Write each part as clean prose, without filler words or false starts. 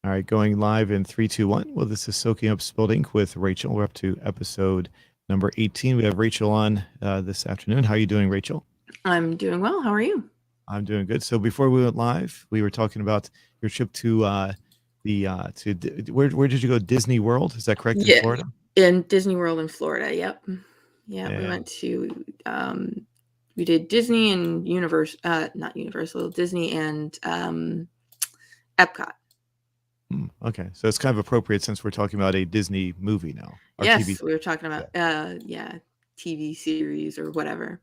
All right, going live in three, two, one. Well, this is Soaking Up Spilled Ink with Rachel. We're up to episode number 18. We have Rachel on this afternoon. How are you doing, Rachel? I'm doing well. How are you? I'm doing good. So before we went live, we were talking about your trip to where did you go? Disney World? Is that correct in Yeah, Florida? in Disney World in Florida. Yep. Yeah, we And went to we did Disney and not Universal, Disney and Epcot. okay, so it's kind of appropriate since we're talking about a Disney movie now, or TV. Yes, we were talking Yeah. about TV series or whatever.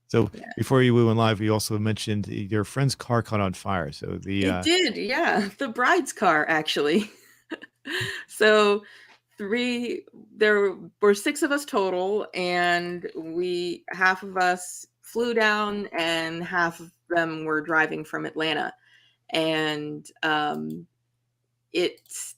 So Yeah. before you went live, you also mentioned your friend's car caught on fire. So the It did, yeah. The bride's car actually. So there were six of us total, and we half of us flew down and half of them were driving from Atlanta. And it's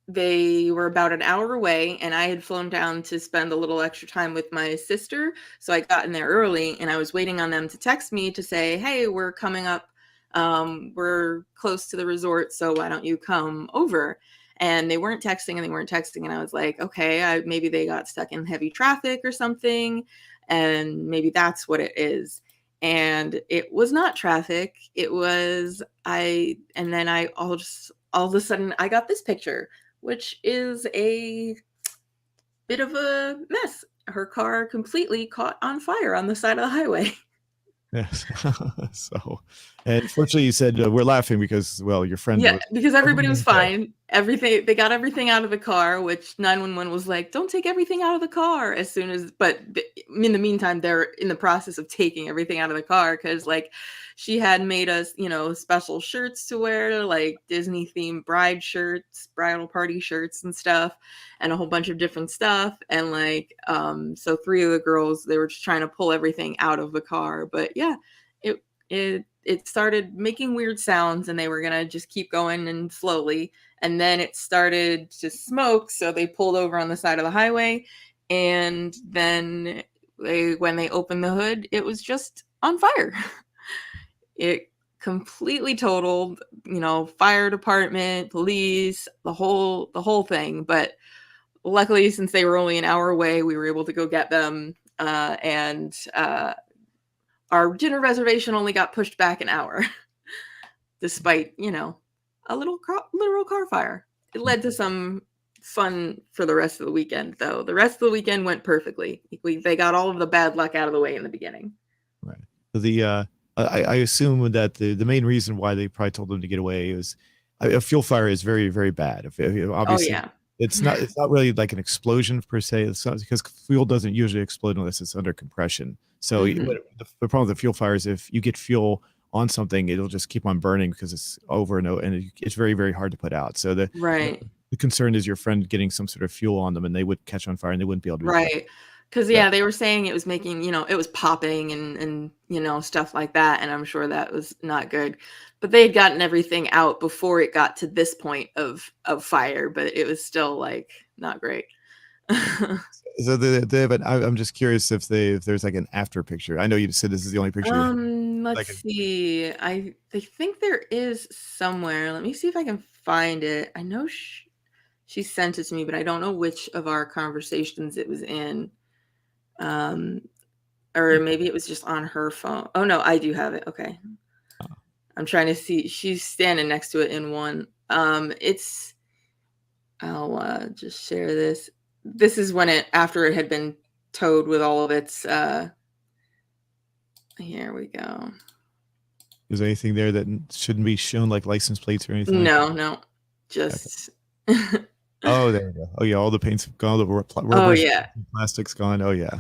they were about an hour away, and I had flown down to spend a little extra time with my sister, so I got in there early, and I was waiting on them to text me to say, hey, we're coming up, we're close to the resort, so why don't you come over? And they weren't texting and they weren't texting, and I was like, okay, maybe they got stuck in heavy traffic or something, and maybe that's what it is. And it was not traffic. It was and then all of a sudden I got this picture, which is a bit of a mess. Her car completely caught on fire on the side of the highway. yes. So, and fortunately, you said we're laughing because, well, your friend Yeah, was because everybody was okay. fine. Everything They got everything out of the car, which 911 was like, "Don't take everything out of the car." As soon as, but in the meantime, they're in the process of taking everything out of the car because, like, she had made us, special shirts to wear, like Disney themed bride shirts, bridal party shirts, and stuff, and a whole bunch of different stuff. And like, so three of the girls, they were just trying to pull everything out of the car. But yeah, it started making weird sounds, and they were gonna just keep going and slowly, and then it started to smoke, so they pulled over on the side of the highway. And then when they opened the hood, it was just on fire. It completely totaled, fire department, police, the whole thing. But luckily, since they were only an hour away, we were able to go get them. And our dinner reservation only got pushed back an hour, despite, a literal car fire. It led to some fun for the rest of the weekend, though. The rest of the weekend went perfectly. They got all of the bad luck out of the way in the beginning. Right. So I assume that the main reason why they probably told them to get away is a fuel fire is very, very bad. Oh, Obviously, yeah. it's not really like an explosion per se. It's not, because fuel doesn't usually explode unless it's under compression. So Hmm. the problem with the fuel fire is if you get fuel on something, it'll just keep on burning because it's over and over, and it's very, very hard to put out. So Right. the concern is your friend getting some sort of fuel on them, and they would catch on fire, and they wouldn't be able to replace. Right. Because, So yeah, they were saying it was making, it was popping and, stuff like that. And I'm sure that was not good. But they had gotten everything out before it got to this point of fire, but it was still, like, not great. so they have I'm just curious if there's like an after picture. I know you said this is the only picture you have. Let's Like a, see. I think there is somewhere. Let me see if I can find it. I know she sent it to me, but I don't know which of our conversations it was in. Um, or maybe it was just on her phone. Oh no, I do have it. Okay. I'm trying to see. She's standing next to it in one. I'll just share this. This is when after it had been towed with all of its here we go. is there anything there that shouldn't be shown, like license plates or anything like that? No, Okay. just Oh, there we go. Oh yeah, all the paint's gone, all the oh rubbers, yeah. plastic's gone. Oh yeah.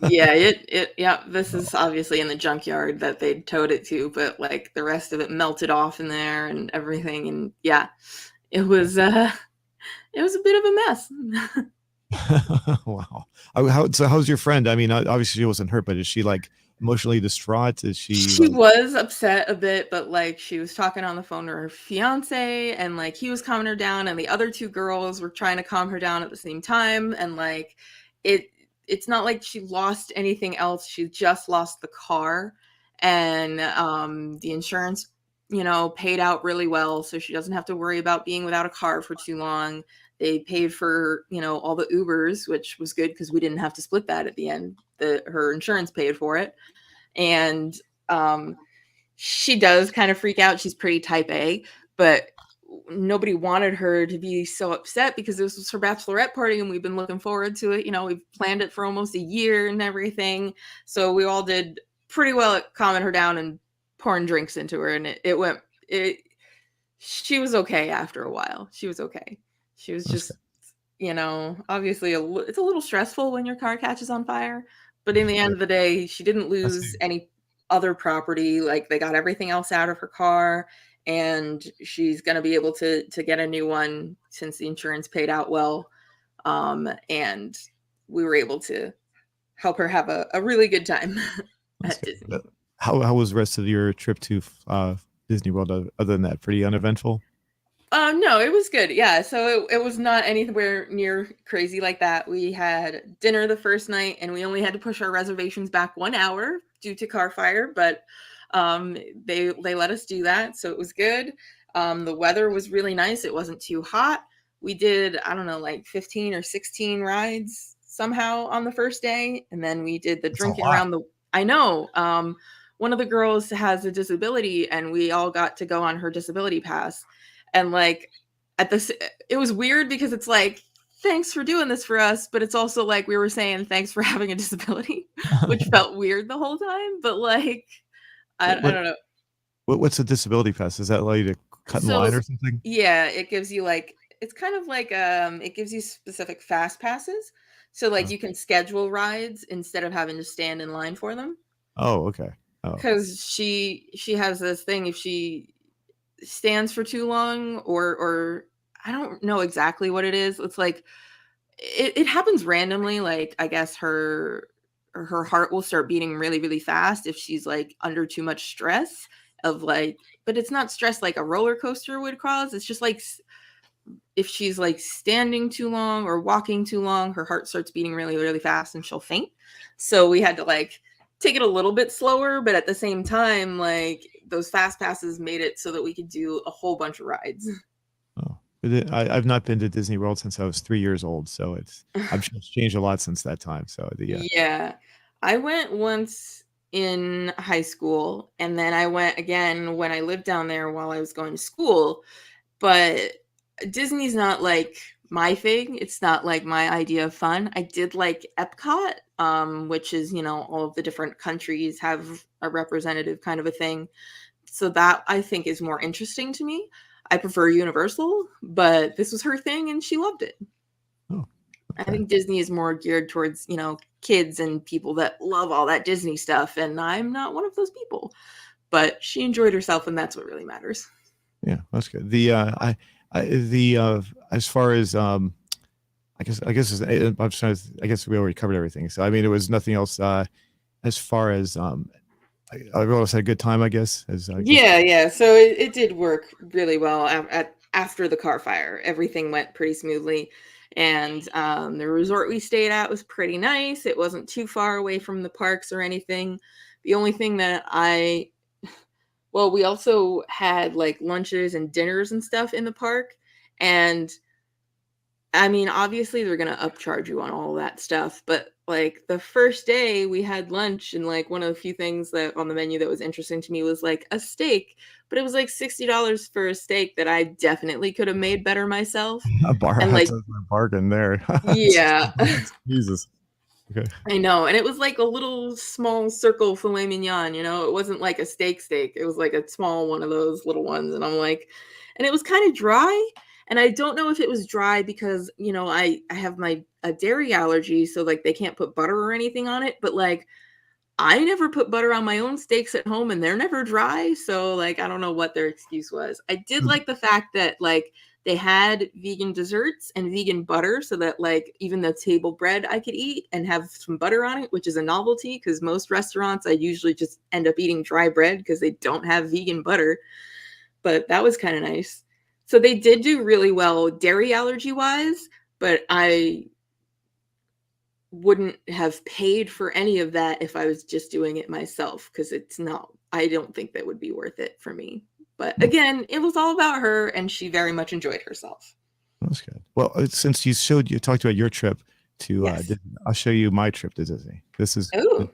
Yeah, yeah, this is obviously in the junkyard that they towed it to, but like the rest of it melted off in there and everything. And yeah, it was it was a bit of a mess. Wow. So how's your friend? I mean, obviously she wasn't hurt, but is she like emotionally distraught? Is she She like, was upset a bit, but like she was talking on the phone to her fiance, and like he was calming her down, and the other two girls were trying to calm her down at the same time. And like it it's not like she lost anything else. She just lost the car, and the insurance paid out really well, so she doesn't have to worry about being without a car for too long. They paid for, all the Ubers, which was good because we didn't have to split that at the end. Her insurance paid for it. And she does kind of freak out. She's pretty type A, but nobody wanted her to be so upset because this was her bachelorette party and we've been looking forward to it. We've planned it for almost a year and everything. So we all did pretty well at calming her down and pouring drinks into her. And she was okay after a while. She was okay. She was That's just, good. obviously it's a little stressful when your car catches on fire. But in the end of the day, she didn't lose any other property. Like, they got everything else out of her car, and she's going to be able to get a new one since the insurance paid out well. And we were able to help her have a really good time That's at good. Disney. How was the rest of your trip to Disney World other than that? Pretty uneventful? No, it was good. Yeah, so it was not anywhere near crazy like that. We had dinner the first night, and we only had to push our reservations back 1 hour due to car fire, but they let us do that, so it was good. The weather was really nice. It wasn't too hot. We did, I don't know, like 15 or 16 rides somehow on the first day, and then we did the That's a drinking lot. around the. I know. One of the girls has a disability, and we all got to go on her disability pass. And like it was weird because it's like, thanks for doing this for us, but it's also like we were saying thanks for having a disability, which felt weird the whole time. But like, I What, don't know. what's a disability pass? Does that allow you to cut in line So or something? yeah, it gives you like, it's kind of like it gives you specific fast passes. So like Oh, you can schedule rides instead of having to stand in line for them. oh, okay. Oh, Because she has this thing, if she stands for too long, or I don't know exactly what it is. It's like it happens randomly. Like, I guess her heart will start beating really, really fast if she's like under too much stress of like, but it's not stress like a roller coaster would cause. It's just like if she's like standing too long or walking too long, her heart starts beating really, really fast and she'll faint. So we had to like take it a little bit slower, but at the same time, like, those fast passes made it so that we could do a whole bunch of rides. oh. But I've not been to Disney World since I was 3 years old, so I'm sure it's changed a lot since that time. So Yeah. I went once in high school, and then I went again when I lived down there while I was going to school. But Disney's not like my thing. It's not like my idea of fun. I did like Epcot, which is, all of the different countries have a representative kind of a thing. So that I think is more interesting to me. I prefer Universal, but this was her thing and she loved it. oh, I okay. think Disney is more geared towards, kids and people that love all that Disney stuff. And I'm not one of those people, but she enjoyed herself, and that's what really matters. Yeah, that's good. As far as I guess we already covered everything. So I mean, it was nothing else. As far as everyone else had a good time, I guess. As I guess. Yeah, yeah. So it did work really well after the car fire. Everything went pretty smoothly. And the resort we stayed at was pretty nice. It wasn't too far away from the parks or anything. The only thing that well, we also had like lunches and dinners and stuff in the park. And I mean, obviously they're gonna upcharge you on all that stuff, but like the first day we had lunch, and like one of the few things that on the menu that was interesting to me was like a steak, but it was like $60 for a steak that I definitely could have made better myself. A bar And that's like, a bargain there. yeah, $60. Jesus. Okay. I know. And it was like a little small circle filet mignon, it wasn't like a steak. It was like a small one of those little ones. And I'm like, and it was kind of dry. And I don't know if it was dry because, I have a dairy allergy. So like they can't put butter or anything on it. But like I never put butter on my own steaks at home, and they're never dry. So like I don't know what their excuse was. I did like the fact that like they had vegan desserts and vegan butter, so that like even the table bread I could eat and have some butter on it, which is a novelty because most restaurants I usually just end up eating dry bread because they don't have vegan butter. But that was kind of nice. So they did do really well dairy allergy wise, but I wouldn't have paid for any of that if I was just doing it myself, because it's not, I don't think that would be worth it for me. But again, it was all about her, and she very much enjoyed herself. That's good. Well, since you talked about your trip to Yes. Disney, I'll show you my trip to Disney. This is Oh.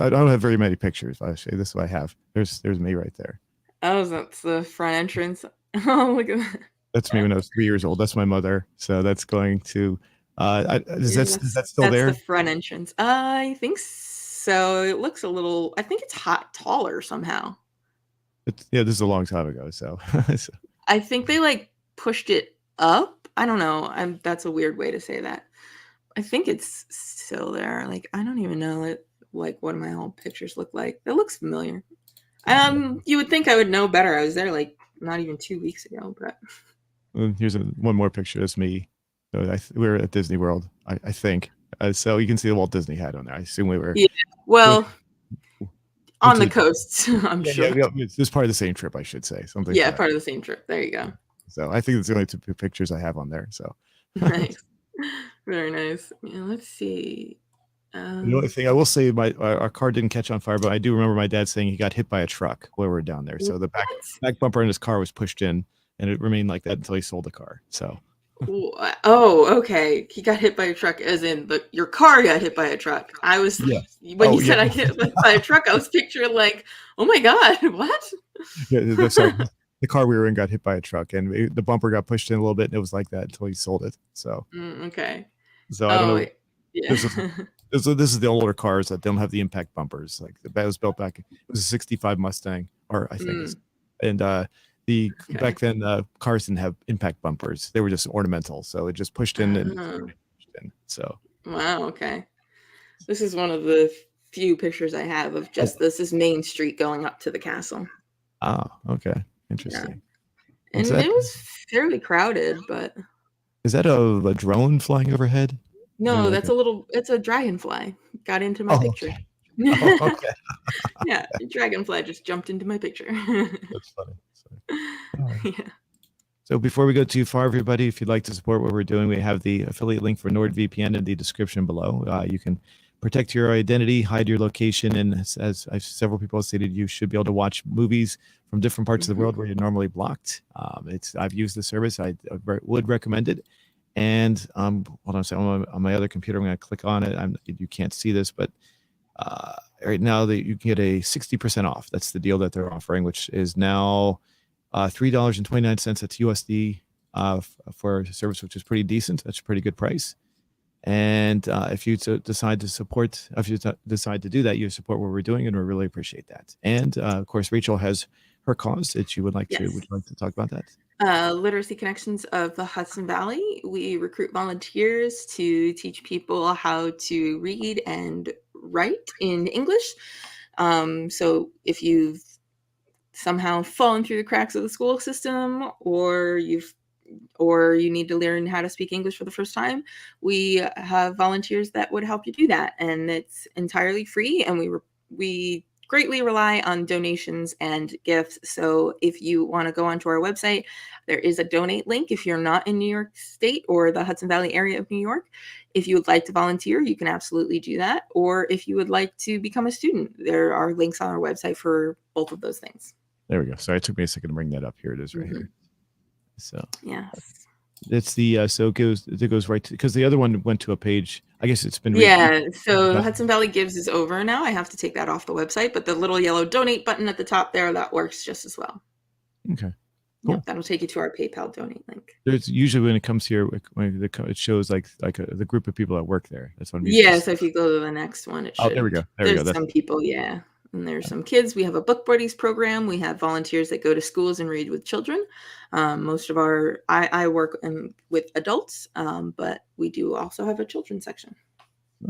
I don't have very many pictures. I'll show you. This is what I have. There's me right there. Oh, that's the front entrance. Oh, look at that. That's me when I was 3 years old. That's my mother. So that's going to. Is Yeah, that still that's the there? front entrance. I think so. It looks a little. I think it's taller somehow. Yeah, this is a long time ago. So, I think they like pushed it up. I don't know. That's a weird way to say that. I think it's still there. Like I don't even know like what my old pictures look like. It looks familiar. You would think I would know better. I was there like not even 2 weeks ago, but here's one more picture. That's me. So we were at Disney World, I think. So you can see the Walt Disney hat on there. I assume we were. yeah. Well, went on to the coast, I'm sure. yeah. It's part of the same trip, I should say. Something. Yeah, part of the same trip. There you go. So I think it's the only two pictures I have on there. So Nice. Very nice. Yeah, let's see. the only thing I will say, our car didn't catch on fire, but I do remember my dad saying he got hit by a truck while we were down there. So the back bumper in his car was pushed in, and it remained like that until he sold the car. So. Oh, okay. He got hit by a truck, as in your car got hit by a truck. I was when you said I get hit by a truck, I was picturing like, oh my god, what? Yeah, sorry. The car we were in got hit by a truck, and the bumper got pushed in a little bit, and it was like that until he sold it. So, okay. so I don't know. Yeah. This is the older cars that don't have the impact bumpers. Like that was built back. It was a '65 Mustang, or I think, and back then cars didn't have impact bumpers. They were just ornamental, so it just pushed in and pushed in. So. Wow. Okay. This is one of the few pictures I have of just this is Main Street going up to the castle. Oh, okay. Interesting. Yeah. And it was fairly crowded, but is that a drone flying overhead? No, that's it's a dragonfly. Got into my picture. Okay. Oh, okay. Yeah, a dragonfly just jumped into my picture. That's funny. Yeah. So before we go too far, everybody, if you'd like to support what we're doing, we have the affiliate link for NordVPN in the description below. You can protect your identity, hide your location, and as several people have stated, you should be able to watch movies from different parts of the world where you're normally blocked. I've used the service. I would recommend it. And hold on a second. On my other computer, I'm going to click on it. You can't see this, but right now you can get a 60% off. That's the deal that they're offering, which is now $3.29. That's USD for a service, which is pretty decent. That's a pretty good price. And if you decide to do that, you support what we're doing, and we really appreciate that. And of course, Rachel has her cause that you would like to. Would you like to talk about that? Literacy Connections of the Hudson Valley. We recruit volunteers to teach people how to read and write in English. So if you've somehow fallen through the cracks of the school system, or you need to learn how to speak English for the first time, we have volunteers that would help you do that, and it's entirely free. And we greatly rely on donations and gifts. So if you want to go onto our website, there is a donate link if you're not in New York State or the Hudson Valley area of New York. If you would like to volunteer, you can absolutely do that. Or if you would like to become a student, there are links on our website for both of those things. There we go. Sorry, it took me a second to bring that up. Here it is right here. So yes. It's the so it goes right to, because the other one went to a page. I guess it's been so Hudson Valley Gives is over now. I have to take that off the website, but the little yellow donate button at the top there, that works just as well. Okay, cool. Yep, that'll take you to our PayPal donate link. There's usually when it comes here, it shows like the group of people that work there. That's what so if you go to the next one, it should. There we go. There's some people, and there's some kids. We have a book buddies program. We have volunteers that go to schools and read with children. Most of I work with adults, but we do also have a children's section.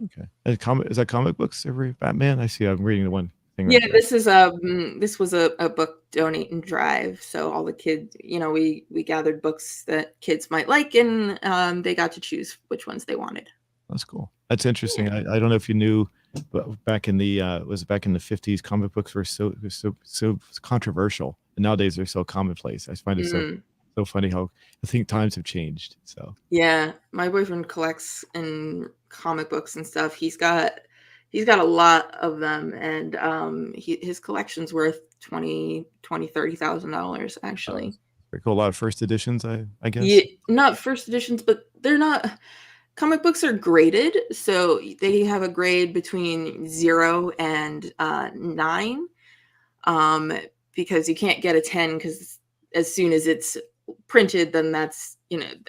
Okay. Is that comic books every Batman? I see. I'm reading the one thing. Yeah, this was a book donate and drive. So all the kids, we gathered books that kids might like, and they got to choose which ones they wanted. That's cool. That's interesting. Yeah. I don't know if you knew, but back in the 50s, comic books were so controversial, and nowadays they're so commonplace. I find it so funny how I think times have changed. So yeah, my boyfriend collects in comic books and stuff. He's got he's got a lot of them, and his collection's worth $30,000 actually. Pretty cool. A lot of first editions, I Yeah, guess. not first editions, but they're not. Comic books are graded, so they have a grade between 0 and 9, um, because you can't get a 10 because as soon as it's printed, then that's,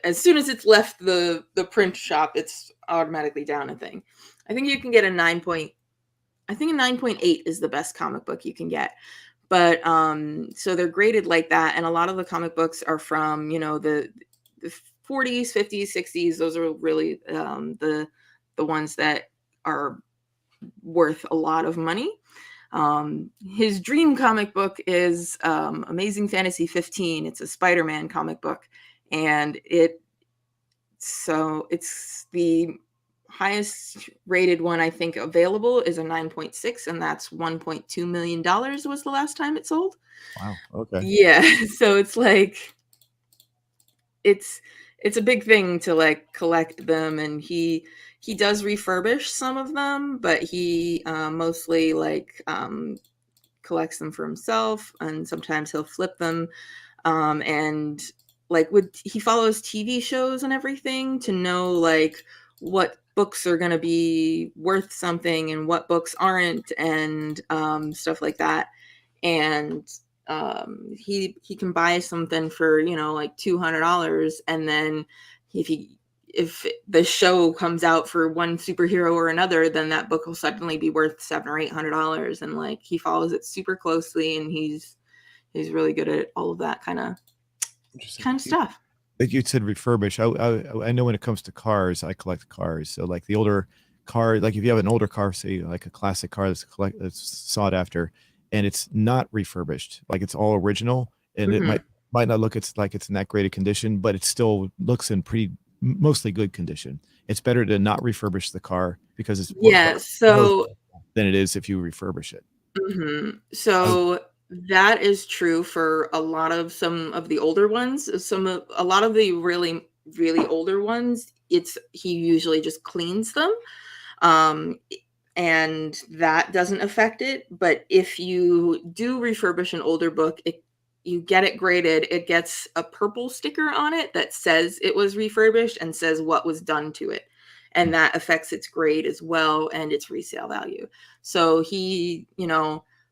as soon as it's left the print shop, it's automatically down a thing. I think you can get a 9 point. I think a 9.8 is the best comic book you can get. But so they're graded like that, and a lot of the comic books are from, the 40s, 50s, 60s. Those are really the ones that are worth a lot of money. His dream comic book is Amazing Fantasy 15. It's a Spider-Man comic book, and it's the highest rated one I think available is a 9.6, and that's $1.2 million was the last time it sold. Wow. Okay. Yeah, so it's like it's it's a big thing to like collect them, and he does refurbish some of them, but he mostly like collects them for himself, and sometimes he'll flip them. And like he follows TV shows and everything to know like what books are going to be worth something and what books aren't, and stuff like that. And he can buy something for like $200, and then if the show comes out for one superhero or another, then that book will suddenly be worth $700 or $800, and like he follows it super closely, and he's really good at all of that kind of Interesting. stuff. Like you said, refurbish. I know when it comes to cars, I collect cars. So like the older car, like if you have an older car, say like a classic car that's sought after, and it's not refurbished, like it's all original, and it Hmm. might not look like it's in that great a condition, but it still looks in pretty mostly good condition. It's better to not refurbish the car because it's Yeah, more so valuable than it is if you refurbish it. I was, so that is true for some of the older ones. A lot of the really really older ones, he usually just cleans them. Um and that doesn't affect it. But if you do refurbish an older book, you get it graded, it gets a purple sticker on it that says it was refurbished and says what was done to it. And that affects its grade as well and its resale value. So he,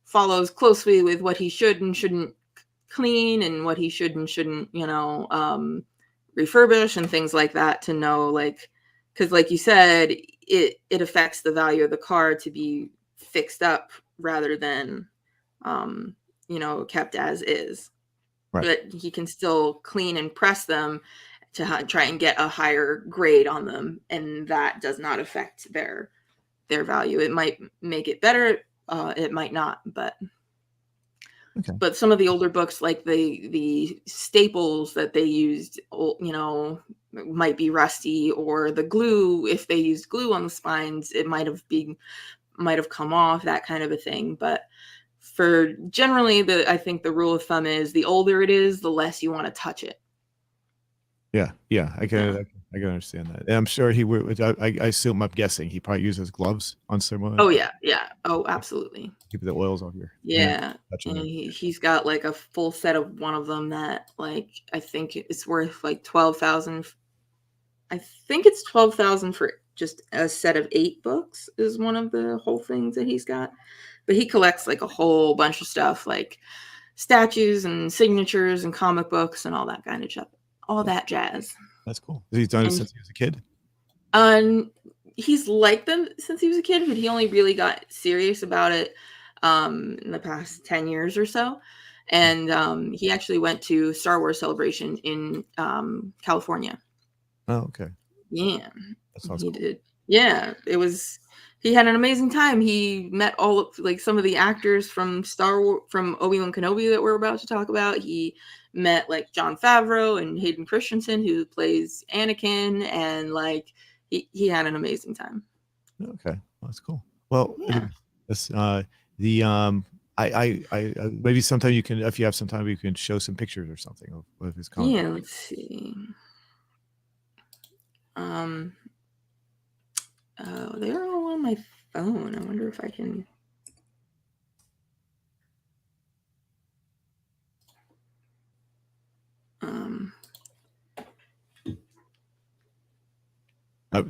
follows closely with what he should and shouldn't clean, and what he should and shouldn't, refurbish and things like that, to know, like, because like you said, it affects the value of the car to be fixed up rather than kept as is. right. But he can still clean and press them to try and get a higher grade on them, and that does not affect their value. It might make it better, it might not, Okay. but some of the older books, like the staples that they used, might be rusty, or the glue, if they used glue on the spines, it might have come off, that kind of a thing. But for generally, I think the rule of thumb is the older it is, the less you want to touch it. Yeah, yeah, Yeah. I can understand that. And I'm sure he would. I'm guessing he probably uses gloves on someone Oh yeah, yeah. Oh, absolutely. keep the oils off your hands, Yeah. touching And them. he's got like a full set of one of them that, like, I think it's worth like 12,000. I think it's 12,000 for just a set of 8 books, is one of the whole things that he's got. But he collects like a whole bunch of stuff, like statues and signatures and comic books and all that kind of stuff, all That's, that jazz. that's cool. He's done it And since he was a kid. um, he's liked them since he was a kid, but he only really got serious about it in the past 10 years or so. And he actually went to Star Wars Celebration in California. Oh, okay. Yeah, That sounds he cool. did. Yeah, he had an amazing time. He met all of like some of the actors from Star Wars, from Obi-Wan Kenobi that we're about to talk about. He met like Jon Favreau and Hayden Christensen, who plays Anakin, and like he had an amazing time. Okay, well, that's cool. Well, Yeah. this the maybe sometime you can, if you have some time, you can show some pictures or something of his comic book. Yeah, let's see. Um They're all on my phone. I wonder if I can.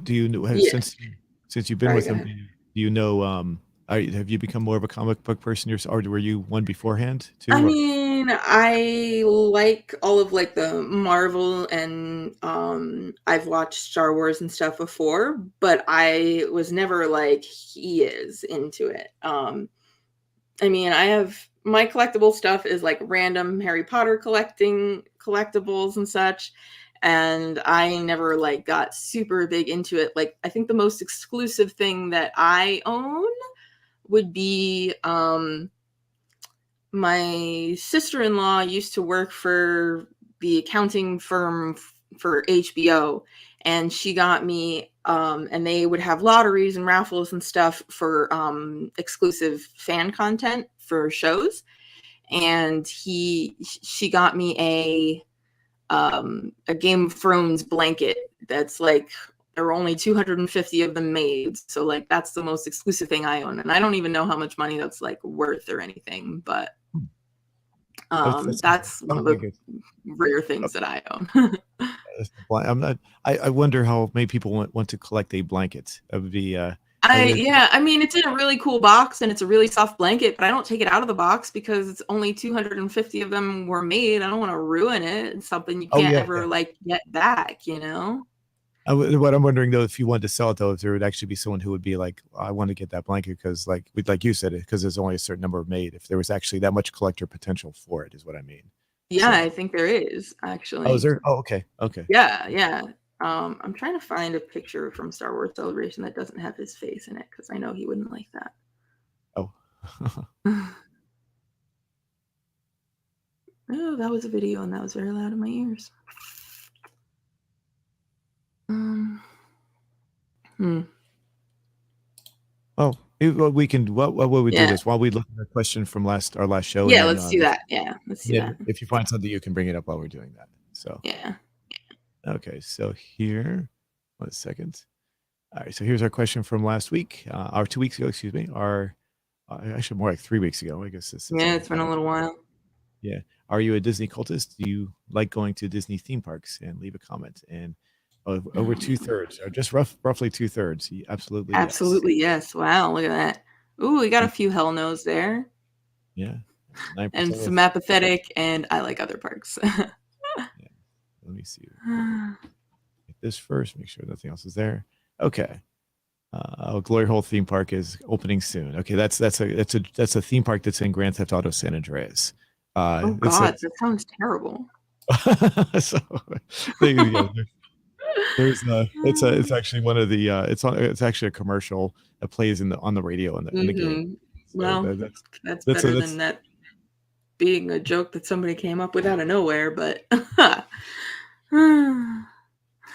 Do you know, Yeah. since you've been Sorry, with go them? ahead. Do you know? Have you become more of a comic book person yourself, or were you one beforehand I too? Or mean, I like all of like the Marvel and I've watched Star Wars and stuff before, but I was never like he is into it. I mean, I have my collectible stuff is like random Harry Potter collectibles and such, and I never like got super big into it. Like I think the most exclusive thing that I own would be my sister-in-law used to work for the accounting firm for HBO, and she got me and they would have lotteries and raffles and stuff for exclusive fan content for shows, and she got me a Game of Thrones blanket that's like there were only 250 of them made, so like that's the most exclusive thing I own, and I don't even know how much money that's like worth or anything, but that's that's one of okay. the Good. rare Oh, things that I own. I'm not. I wonder how many people want to collect a blanket. That would be. I mean, it's in a really cool box and it's a really soft blanket, but I don't take it out of the box because it's only 250 of them were made. I don't want to ruin it. It's something you Oh can't yeah, yeah. ever like get back, you know? What I'm wondering though, if you wanted to sell it though, if there would actually be someone who would be like, I want to get that blanket because like you said, because there's only a certain number made. If there was actually that much collector potential for it, is what I mean. Yeah, I So, think there is oh, is actually. there? Oh, okay, okay. Yeah, yeah. I'm trying to find a picture from Star Wars Celebration that doesn't have his face in it because I know he wouldn't like that. Oh, Oh, that was a video and that was very loud in my ears. Hmm. oh. Well, we can. What we do Yeah. is while we look at the question from our last show, and Yeah, then let's do that. Yeah, let's do that. if you find something, you can bring it up while we're doing that. So, Yeah. okay. So here, 1 second. All right. So here's our question from last week, or 2 weeks ago. Excuse me. Actually more like 3 weeks ago. I guess this is Yeah, it's been a little while. Yeah. Are you a Disney cultist? Do you like going to Disney theme parks? And leave a comment. And over 2/3, or just roughly 2/3. Absolutely yes. Absolutely, yes. Wow, look at that. Ooh, we got a Mm, few hell no's there. yeah. And 9% some was apathetic, and I like other parks. yeah. Let me see. Get this first. Make sure nothing else is there. Okay. Glory Hole theme park is opening soon. Okay, that's a theme park that's in Grand Theft Auto San Andreas. Oh It's a god, that sounds terrible. so there you go. There's it's actually one of the it's actually a commercial that plays on the radio in the game. Mhm. So Well, that's better than that's that being a joke that somebody came up with out of nowhere, but so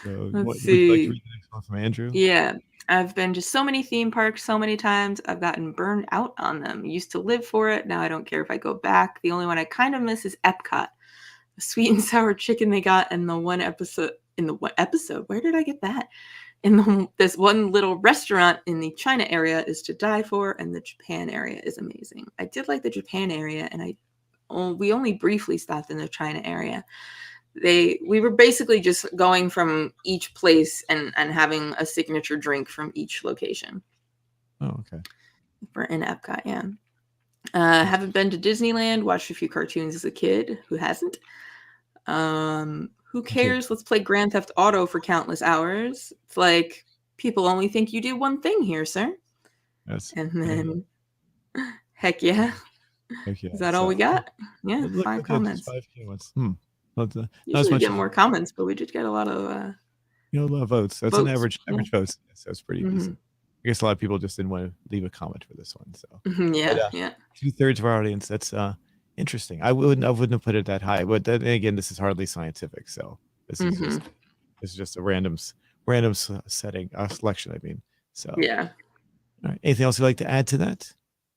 let's what would you like to see. read the next one from Andrew? Yeah, I've been to so many theme parks so many times. I've gotten burned out on them. Used to live for it. Now I don't care if I go back. The only one I kind of miss is Epcot. The sweet and sour chicken they got in the one episode. In the what episode? Where did I get that? In this one little restaurant in the China area is to die for, and the Japan area is amazing. I did like the Japan area, and we only briefly stopped in the China area. We were basically just going from each place and having a signature drink from each location Oh, okay. for in Epcot. Yeah. Haven't been to Disneyland. Watched a few cartoons as a kid. Who hasn't? Who Okay. cares? Let's play Grand Theft Auto for countless hours. It's like people only think you do one thing here, sir. That's And then, heck yeah. okay. Is that all we So got? Yeah, five look at just comments. 5K ones. Not, not as Usually we much get as more comments, but we did get a lot of a lot of votes. That's an votes. average Yeah. votes. So it's pretty Hmm. decent. I guess a lot of people just didn't want to leave a comment for this one. So, but Yeah, yeah. 2/3 of our audience. That's interesting. I wouldn't have put it that high. But then again, this is hardly scientific. So this is Hmm. just a setting selection. I mean, so Yeah. all right. Anything else you'd like to add to that?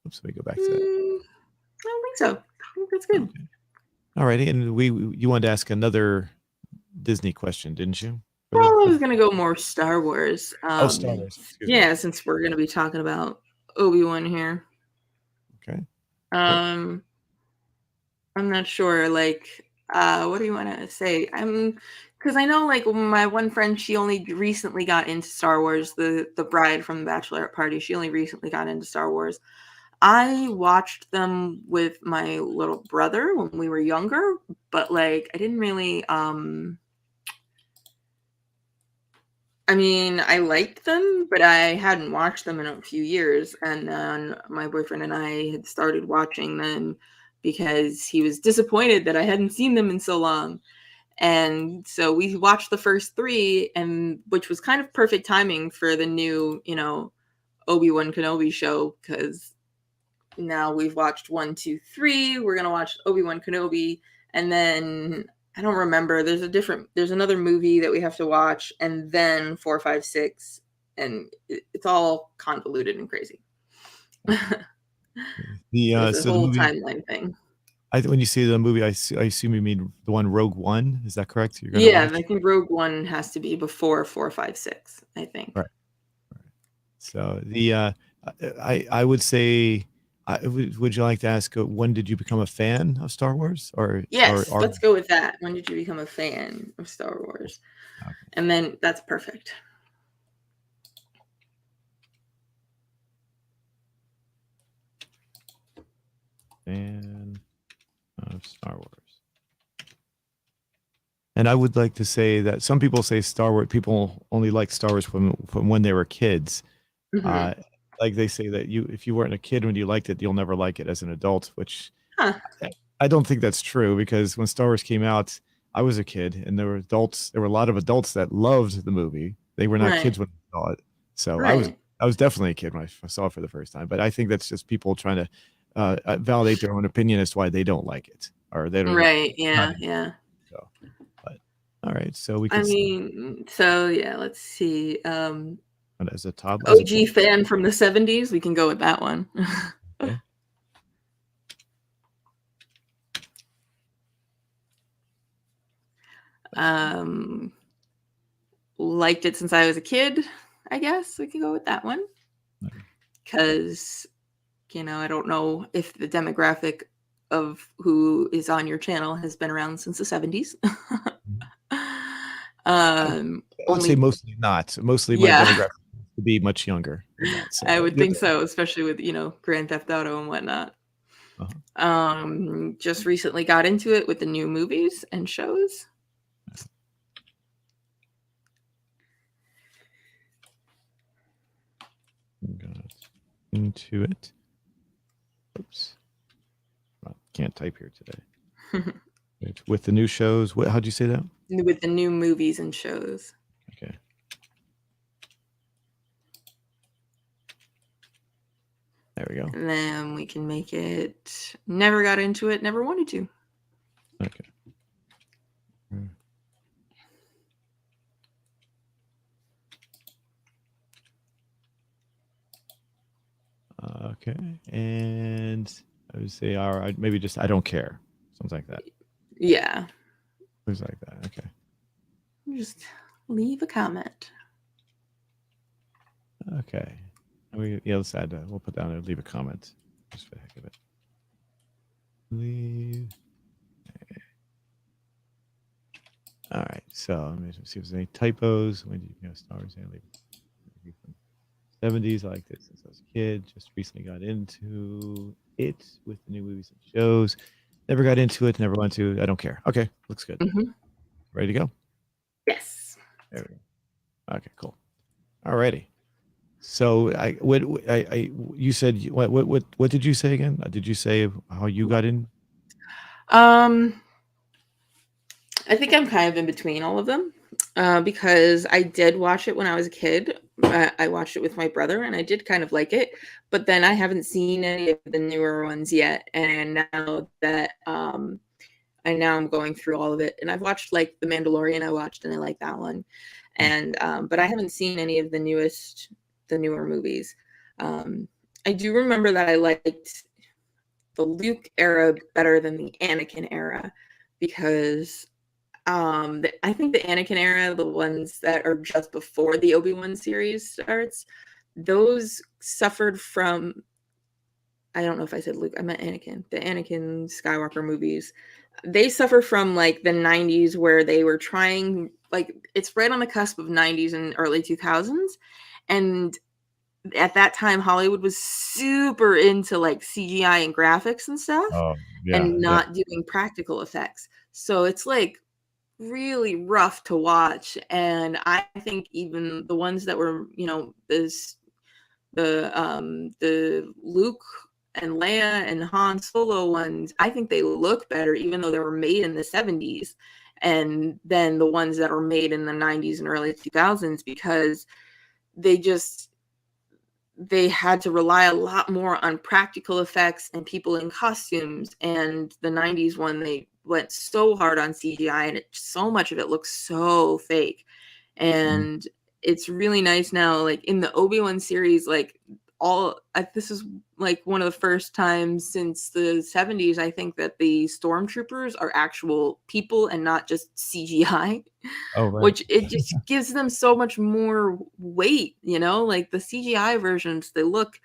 Oops, let me go back to that. I don't think so. I think that's good. Okay. All righty. And you wanted to ask another Disney question, didn't you? Well, I was gonna go more Star Wars. Oh, Star Wars. Excuse me. Yeah, since we're gonna be talking about Obi-Wan here. Okay. Great. Um, I'm not sure. Like, what do you want to say? Because I know, like, my one friend, she only recently got into Star Wars. The bride from the bachelorette party, she only recently got into Star Wars. I watched them with my little brother when we were younger, but like, I didn't really. I mean, I liked them, but I hadn't watched them in a few years. And then my boyfriend and I had started watching them because he was disappointed that I hadn't seen them in so long. And so we watched the first three, and which was kind of perfect timing for the new, Obi-Wan Kenobi show, because now we've watched 1, 2, 3. We're gonna watch Obi-Wan Kenobi, and then I don't remember. There's another movie that we have to watch, and then 4, 5, 6, and it's all convoluted and crazy. There's a So the whole movie. timeline thing. When you see the movie, I assume you mean the one Rogue One. Is that correct? You're gonna Yeah, watch. I think Rogue One has to be before 4, 5, 6. I think. Right. So I would say, would you like to ask when did you become a fan of Star Wars, or Yes, are let's go with that. When did you become a fan of Star Wars? okay. And then that's perfect. Fan of Star Wars? And I would like to say that some people say Star Wars. People only like Star Wars from when they were kids. Hmm. Like they say that if you weren't a kid when you liked it, you'll never like it as an adult, which Huh. I don't think that's true, because when Star Wars came out, I was a kid, and there were adults. There were a lot of adults that loved the movie. They were not Right. kids when they saw it. So Right. I was definitely a kid when I saw it for the first time. But I think that's just people trying to validate their own opinion as to why they don't like it, or they don't. Right. Not Yeah. into Yeah. it. So, but all right, so we I could mean, so yeah, let's see. as a toddler, as a OG kid. fan from the 70s, we can go with that one. Okay. um Liked it since I was a kid, I guess we can go with that one. Okay. Because, I don't know if the demographic of who is on your channel has been around since the 70s. I would say Only, mostly not. Mostly my yeah, demographic to be much younger than that. So I would think so, especially with, Grand Theft Auto and whatnot. uh-huh. Just recently got into it with the new movies and shows. Got into it. Oops. Well, can't type here today. With the new shows, how'd you say that? With the new movies and shows. Okay. There we go. And then we can make it never got into it, never wanted to. Okay. Okay. And I would say, all right, maybe just I don't care. Something like that. Yeah. Things like that. Okay. Just leave a comment. Okay. Let's add that. We'll put down there, leave a comment. Just for the heck of it. Leave. Okay. All right. So let me see if there's any typos. When did you know Star Wars? Leave 70s. I liked it since I was a kid. Just recently got into it with the new movies and shows. Never got into it. Never went to. I don't care. Okay, looks good. Mm-hmm. Ready to go? Yes. There we go. Okay, cool. Alrighty. So you said what did you say again? Did you say how you got in? I think I'm kind of in between all of them, because I did watch it when I was a kid. I watched it with my brother, and I did kind of like it. But then I haven't seen any of the newer ones yet, and now that I'm going through all of it, and I've watched like The Mandalorian. I watched, and I like that one, and but I haven't seen any of the newer movies. I do remember that I liked the Luke era better than the Anakin era, because I think the Anakin era, the ones that are just before the Obi-Wan series starts, those suffered from, I don't know if I said Luke, I meant Anakin. The Anakin Skywalker movies, they suffer from like the 90s where they were trying, like, it's right on the cusp of 90s and early 2000s. And at that time, Hollywood was super into like CGI and graphics and stuff Oh, yeah, and yeah. not doing practical effects. So it's like really rough to watch. And I think even the ones that were, you know, the Luke and Leia and Han Solo ones, I think they look better, even though they were made in the 70s, and then the ones that are made in the 90s and early 2000s, because they just they had to rely a lot more on practical effects and people in costumes. And the 90s one, they went so hard on CGI, and so much of it looks so fake. Mhm. And it's really nice now, like in the Obi-Wan series, like this is like one of the first times since the 70s, I think, that the stormtroopers are actual people and not just CGI, Oh, right. which it just gives them so much more weight, you know? Like the CGI versions, they look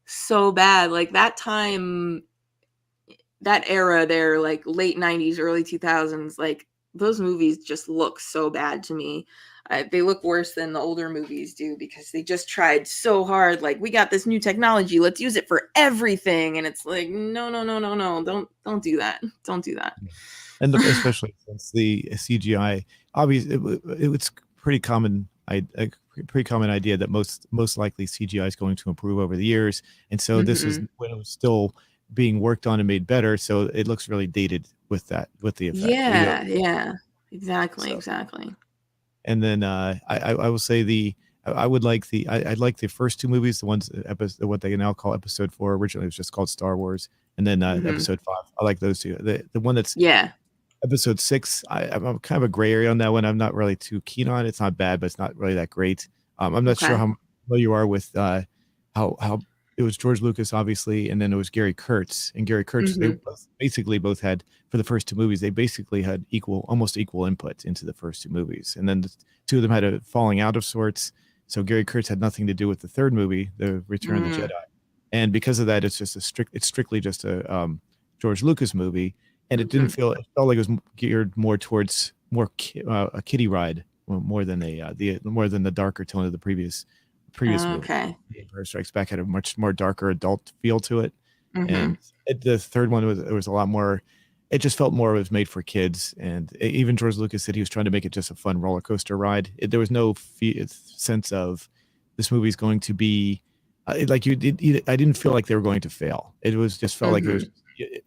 so bad. Like that time, that era there, like late 90s, early 2000s, like those movies just look so bad to me. They look worse than the older movies do because they just tried so hard. Like, we got this new technology, let's use it for everything. And it's like, no, no, no, no, no, don't do that. Don't do that. And especially since the CGI, obviously, it's pretty common. A pretty common idea that most likely CGI is going to improve over the years, and so this is Hmm. when it was still being worked on and made better. So it looks really dated with the effect. Yeah, yeah, exactly, So, exactly. and then I will say I would like I like the first two movies, the ones episode what they now call episode 4. Originally it was just called Star Wars, and then Hmm. episode 5. I like those two. The one that's Yeah. episode 6, I'm kind of a gray area on that one. I'm not really too keen on. It's not bad, but it's not really that great. I'm not sure Okay. how well you are with how it was George Lucas, obviously, and then it was Gary Kurtz. And Gary Kurtz, they Hmm. basically both had, for the first two movies, they basically had almost equal input into the first two movies. And then the two of them had a falling out of sorts. So Gary Kurtz had nothing to do with the third movie, The Return of the Jedi. Mm. And because of that, it's strictly just a George Lucas movie, and Hmm. it felt like it was geared more towards a kiddie ride more than the darker tone of the previous movie. Okay. The Empire Strikes Back had a much more darker adult feel to it, Hmm. and the third one was a lot more. It just felt more it was made for kids, and even George Lucas said he was trying to make it just a fun roller coaster ride. There was no sense of this movie's going to be like I didn't feel like they were going to fail. It was just felt like it was. Hmm.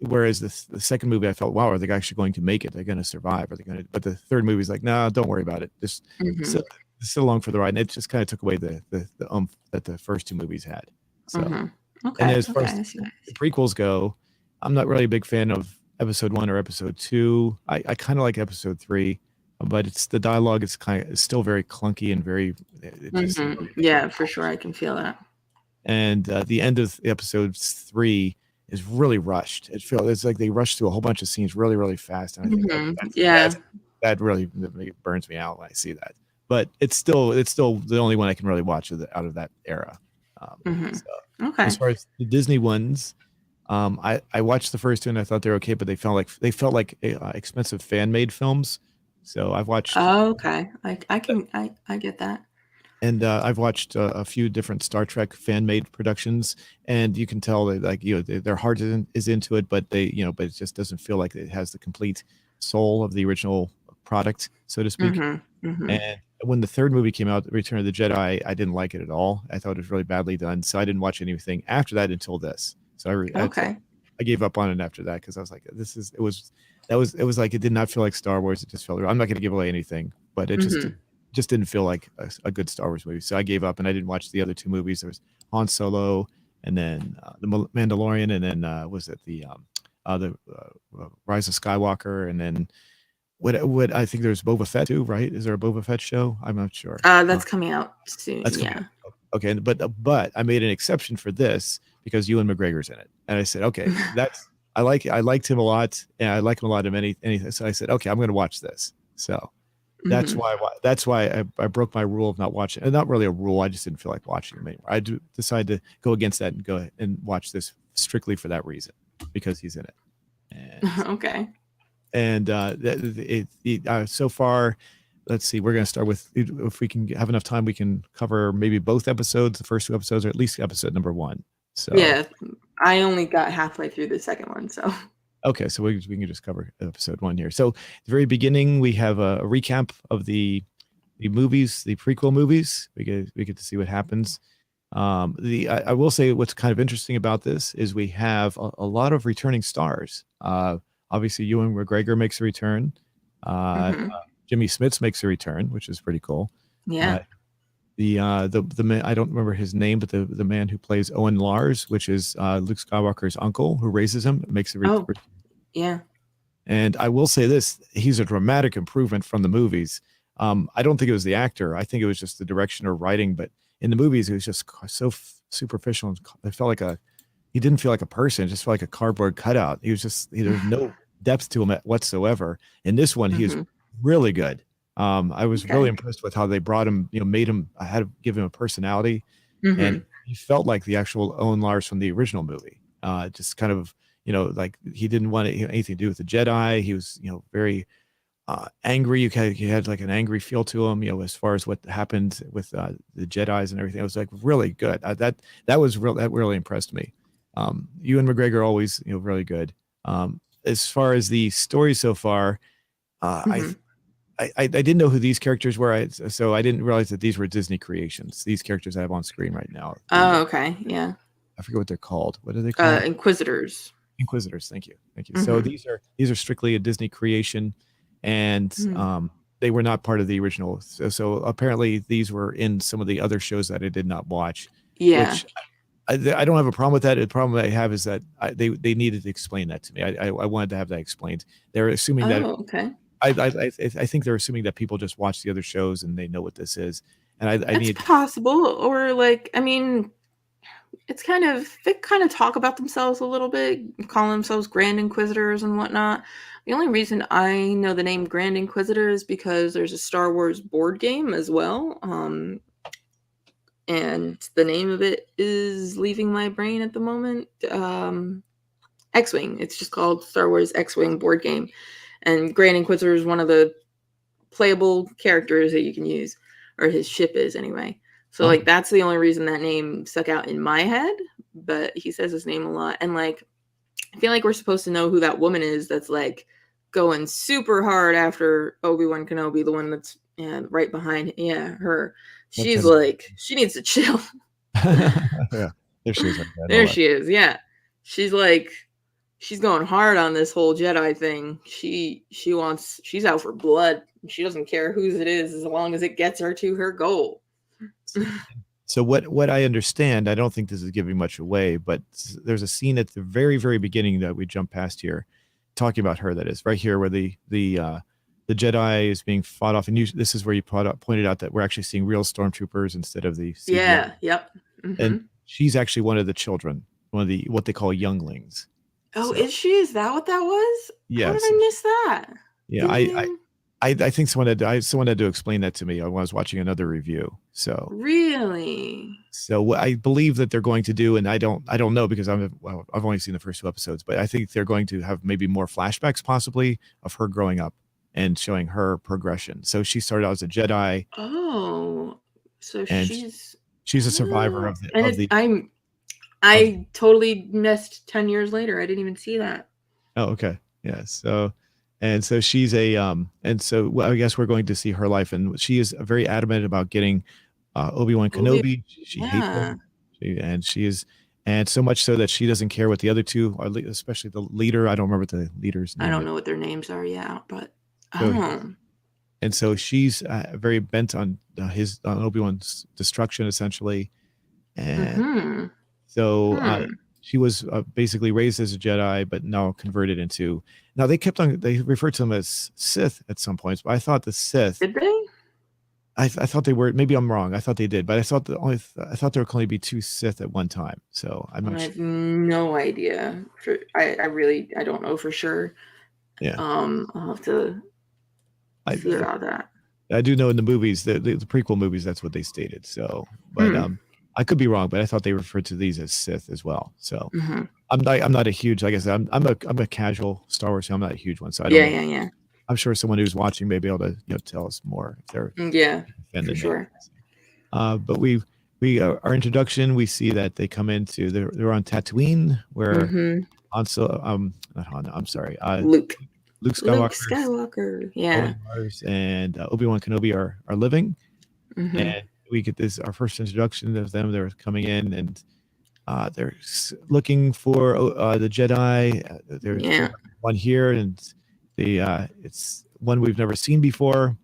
Whereas the second movie, I felt, wow, are they actually going to make it? They're going to survive? Are they going to? But the third movie is like, no, don't worry about it. Just Hmm. sit, sit along for the ride. And it just kind of took away the that the first two movies had. So, Hmm. and then Okay. as far Okay. as I see. the prequels go, I'm not really a big fan of episode 1 or episode 2. I kind of like episode 3, but it's the dialogue is it's still very clunky and very it just seems Hmm. very Yeah, for sure. I polished. can feel that. And the end of episode 3 is really rushed. It's like they rushed through a whole bunch of scenes really, really fast, and I think Hmm. Yeah. that really burns me out when I see that. But it's still the only one I can really watch out of that era. Hmm. So as Okay. far as the Disney ones, I watched the first two and I thought they're okay, but they felt like expensive fan made films. So I've watched Oh, okay. I get that. and I've watched a few different Star Trek fan made productions, and you can tell that like their heart is into it, but but it just doesn't feel like it has the complete soul of the original product, so to speak. Hmm. Hmm. And when the third movie came out, Return of the Jedi, I didn't like it at all. I thought it was really badly done, so I didn't watch anything after that until this. So Okay. I gave up on it after that because I was like, this is it was like it did not feel like Star Wars. It just felt I'm not going to give away anything, but it Hmm. just didn't feel like a good Star Wars movie. So I gave up and I didn't watch the other two movies. There was Han Solo, and then the Mandalorian, and then was it the Rise of Skywalker, and then what I think there's Boba Fett too, right? Is there a Boba Fett show? I'm not sure. That's coming out soon. That's coming Yeah. out. Okay, but I made an exception for this because Ewan McGregor's in it, and I said, okay, I liked him a lot, and I like him a lot of anything. So I said, okay, I'm going to watch this. So Hmm. that's why I broke my rule of not watching. And not really a rule. I just didn't feel like watching them anymore. Decided to go against that and go and watch this strictly for that reason because he's in it. And Okay. so far, let's see. We're going to start with, if we can have enough time, we can cover maybe both episodes, the first two episodes, or at least episode number one. So Yeah, I only got halfway through the second one, so. okay, so we can just cover episode one here. So at the very beginning, we have a recap of the movies, the prequel movies. We get to see what happens. I will say what's kind of interesting about this is we have a lot of returning stars. Obviously, Ewan McGregor makes a return. Hmm. Jimmy Smits makes a return, which is pretty cool. Yeah. The man, I don't remember his name, but the man who plays Owen Lars, which is Luke Skywalker's uncle who raises him, makes a Oh, return. yeah. And I will say this: he's a dramatic improvement from the movies. I don't think it was the actor. I think it was just the direction or writing. But in the movies, it was just so superficial. And it felt like he didn't feel like a person. It just felt like a cardboard cutout. He was just, there's no depth to him whatsoever. In this one, he is Hmm. really good. I was really Okay. impressed with how they brought him, made him, I had to give him a personality. And Hmm. he felt like the actual Owen Lars from the original movie. Just kind of, like he didn't want anything to do with the Jedi. He was, very angry. He had like an angry feel to him, as far as what happened with the Jedi's and everything. It was like really good. That was real. That really impressed me. Ewan McGregor always, really good. As far as the story so far, uh, I, Hmm. I didn't know who these characters were, so I didn't realize that these were Disney creations. These characters I have on screen right now. Oh, okay. Yeah. I forget what they're called. What are they called? Inquisitors. Inquisitors. Thank you, thank you. So Hmm. these are strictly a Disney creation, and Hmm. they were not part of the original. So apparently these were in some of the other shows that I did not watch, Yeah. which I don't have a problem with that. The problem I have is that they needed to explain that to me. I wanted to have that explained. They're assuming that Oh, okay. I think they're assuming that people just watch the other shows and they know what this is, and I That's need. possible. Or like, I mean, it's kind of they kind of talk about themselves a little bit, call themselves Grand Inquisitors and whatnot. The only reason I know the name Grand Inquisitor is because there's a Star Wars board game as well. And the name of it is leaving my brain at the moment. X-Wing. It's just called Star Wars X-Wing board game. And Grand Inquisitor is one of the playable characters that you can use, or his ship is anyway. So Oh, like that's the only reason that name stuck out in my head. But he says his name a lot, and like I feel like we're supposed to know who that woman is that's like going super hard after Obi-Wan Kenobi, the one that's right behind. Yeah, her. that's She's him. like she needs to chill. Yeah, there she is right there. I know There that. she is. Yeah, she's like she's going hard on this whole Jedi thing. She's out for blood. She doesn't care whose it is as long as it gets her to her goal. So what I understand, I don't think this is giving much away, but there's a scene at the very very beginning that we jump past here, talking about her. That is right here where the Jedi is being fought off, and this is where you pointed out that we're actually seeing real stormtroopers instead of the CGI, Yeah. Yep. and Hmm. she's actually one of the children, one of the what they call younglings. Oh, So is she? Is that what that was? How did yes, I miss that? yeah, Didn't even I think someone had to explain that to me when I was watching another review. So really. what I believe that they're going to do, and I don't know because I've only seen the first two episodes, but I think they're going to have maybe more flashbacks possibly of her growing up and showing her progression. So she started out as a Jedi, Oh, so and she's a survivor oh, of the and of it the of I totally missed 10 years later. I didn't even see that. oh, okay, yeah. So she's a and so well, I guess we're going to see her life, and she is very adamant about getting Obi-Wan Obi, Kenobi. She hates yeah. him. She is, and so much so that she doesn't care what the other two are, especially the leader. I don't remember what the leader's I name don't is. know what their names are, yeah, but So oh. and so she's very bent on on Obi-Wan's destruction, essentially. And Mm-hmm. so Hmm. she was basically raised as a Jedi, but now converted into. Now they referred to them as Sith at some points, but I thought the Sith. Did they? I thought they were. Maybe I'm wrong. I thought they did, but I thought there could only be two Sith at one time. So I'm not I sure. have no idea. I really I don't know for sure. Yeah. I'll have to. I see about that. I do know in the movies, the prequel movies, that's what they stated. So, but I could be wrong, but I thought they referred to these as Sith as well. So I'm not a huge, like I said, I'm a casual Star Wars fan. I'm not a huge one, so I don't know. Yeah. I'm sure someone who's watching may be able to tell us more if they're For sure. But our introduction, we see that they come into they're on Tatooine where not Han, I'm sorry, Luke Skywalker, yeah, and Obi-Wan Kenobi are living, mm-hmm. and we get our first introduction of them. They're coming in and they're looking for the Jedi. There's one here, and it's one we've never seen before.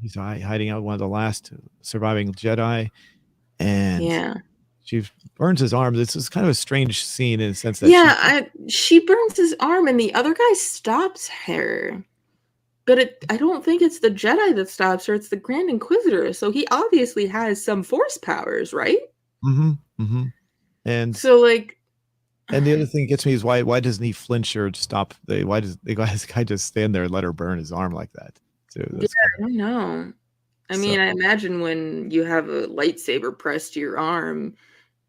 He's hiding out, one of the last surviving Jedi, and she burns his arm. This is kind of a strange scene in the sense that she burns his arm, and the other guy stops her. But I don't think it's the Jedi that stops her. It's the Grand Inquisitor. So he obviously has some force powers, right? And so, like, and the other thing that gets me is why doesn't he flinch or stop? Why does the guy just stand there and let her burn his arm like that? I don't know. I mean, I imagine when you have a lightsaber pressed to your arm,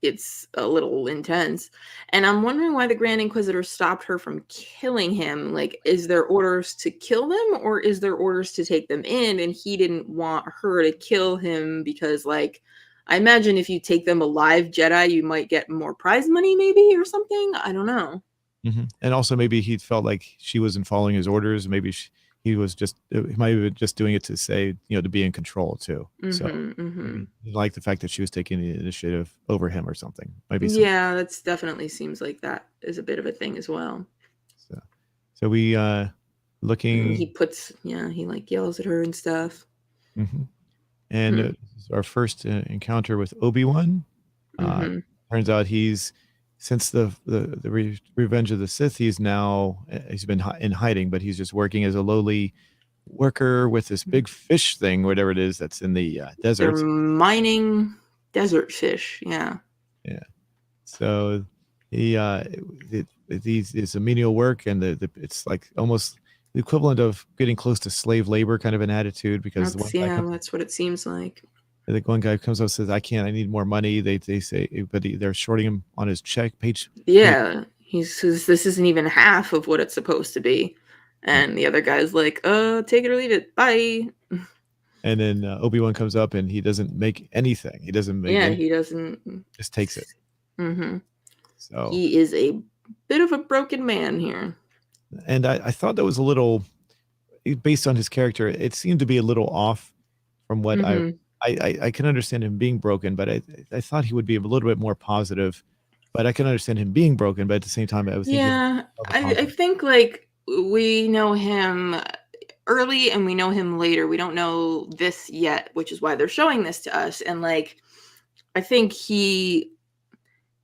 it's a little intense. And I'm wondering why the Grand Inquisitor stopped her from killing him. Like, is there orders to kill them, or is there orders to take them in? And he didn't want her to kill him because, like, I imagine if you take them alive, Jedi, you might get more prize money, maybe, or something. I don't know. And also maybe he felt like she wasn't following his orders. Maybe he might have been just doing it to say, to be in control too. So he liked the fact that she was taking the initiative over him or something. Maybe. Yeah, that's definitely seems like that is a bit of a thing as well. So we looking. He puts he like yells at her and stuff. And our first encounter with Obi-Wan. Turns out since the Revenge of the Sith, he's been in hiding, but he's just working as a lowly worker with this big fish thing, whatever it is that's in the desert. They're mining desert fish, yeah. So it's a menial work, and it's like almost the equivalent of getting close to slave labor, kind of an attitude, because that's what it seems like. The one guy comes up and says, I need more money. They say, but they're shorting him on his check page. Yeah. He says, this isn't even half of what it's supposed to be. And the other guy's like, take it or leave it. Bye. And then Obi-Wan comes up and he doesn't make anything. He doesn't make anything. He doesn't. Just takes it. So he is a bit of a broken man here. And I thought that was a little, based on his character, it seemed to be a little off from what I can understand him being broken, but I thought he would be a little bit more positive. But I can understand him being broken, but at the same time, I was thinking. Yeah, I think like we know him early and we know him later. We don't know this yet, which is why they're showing this to us. And like, I think he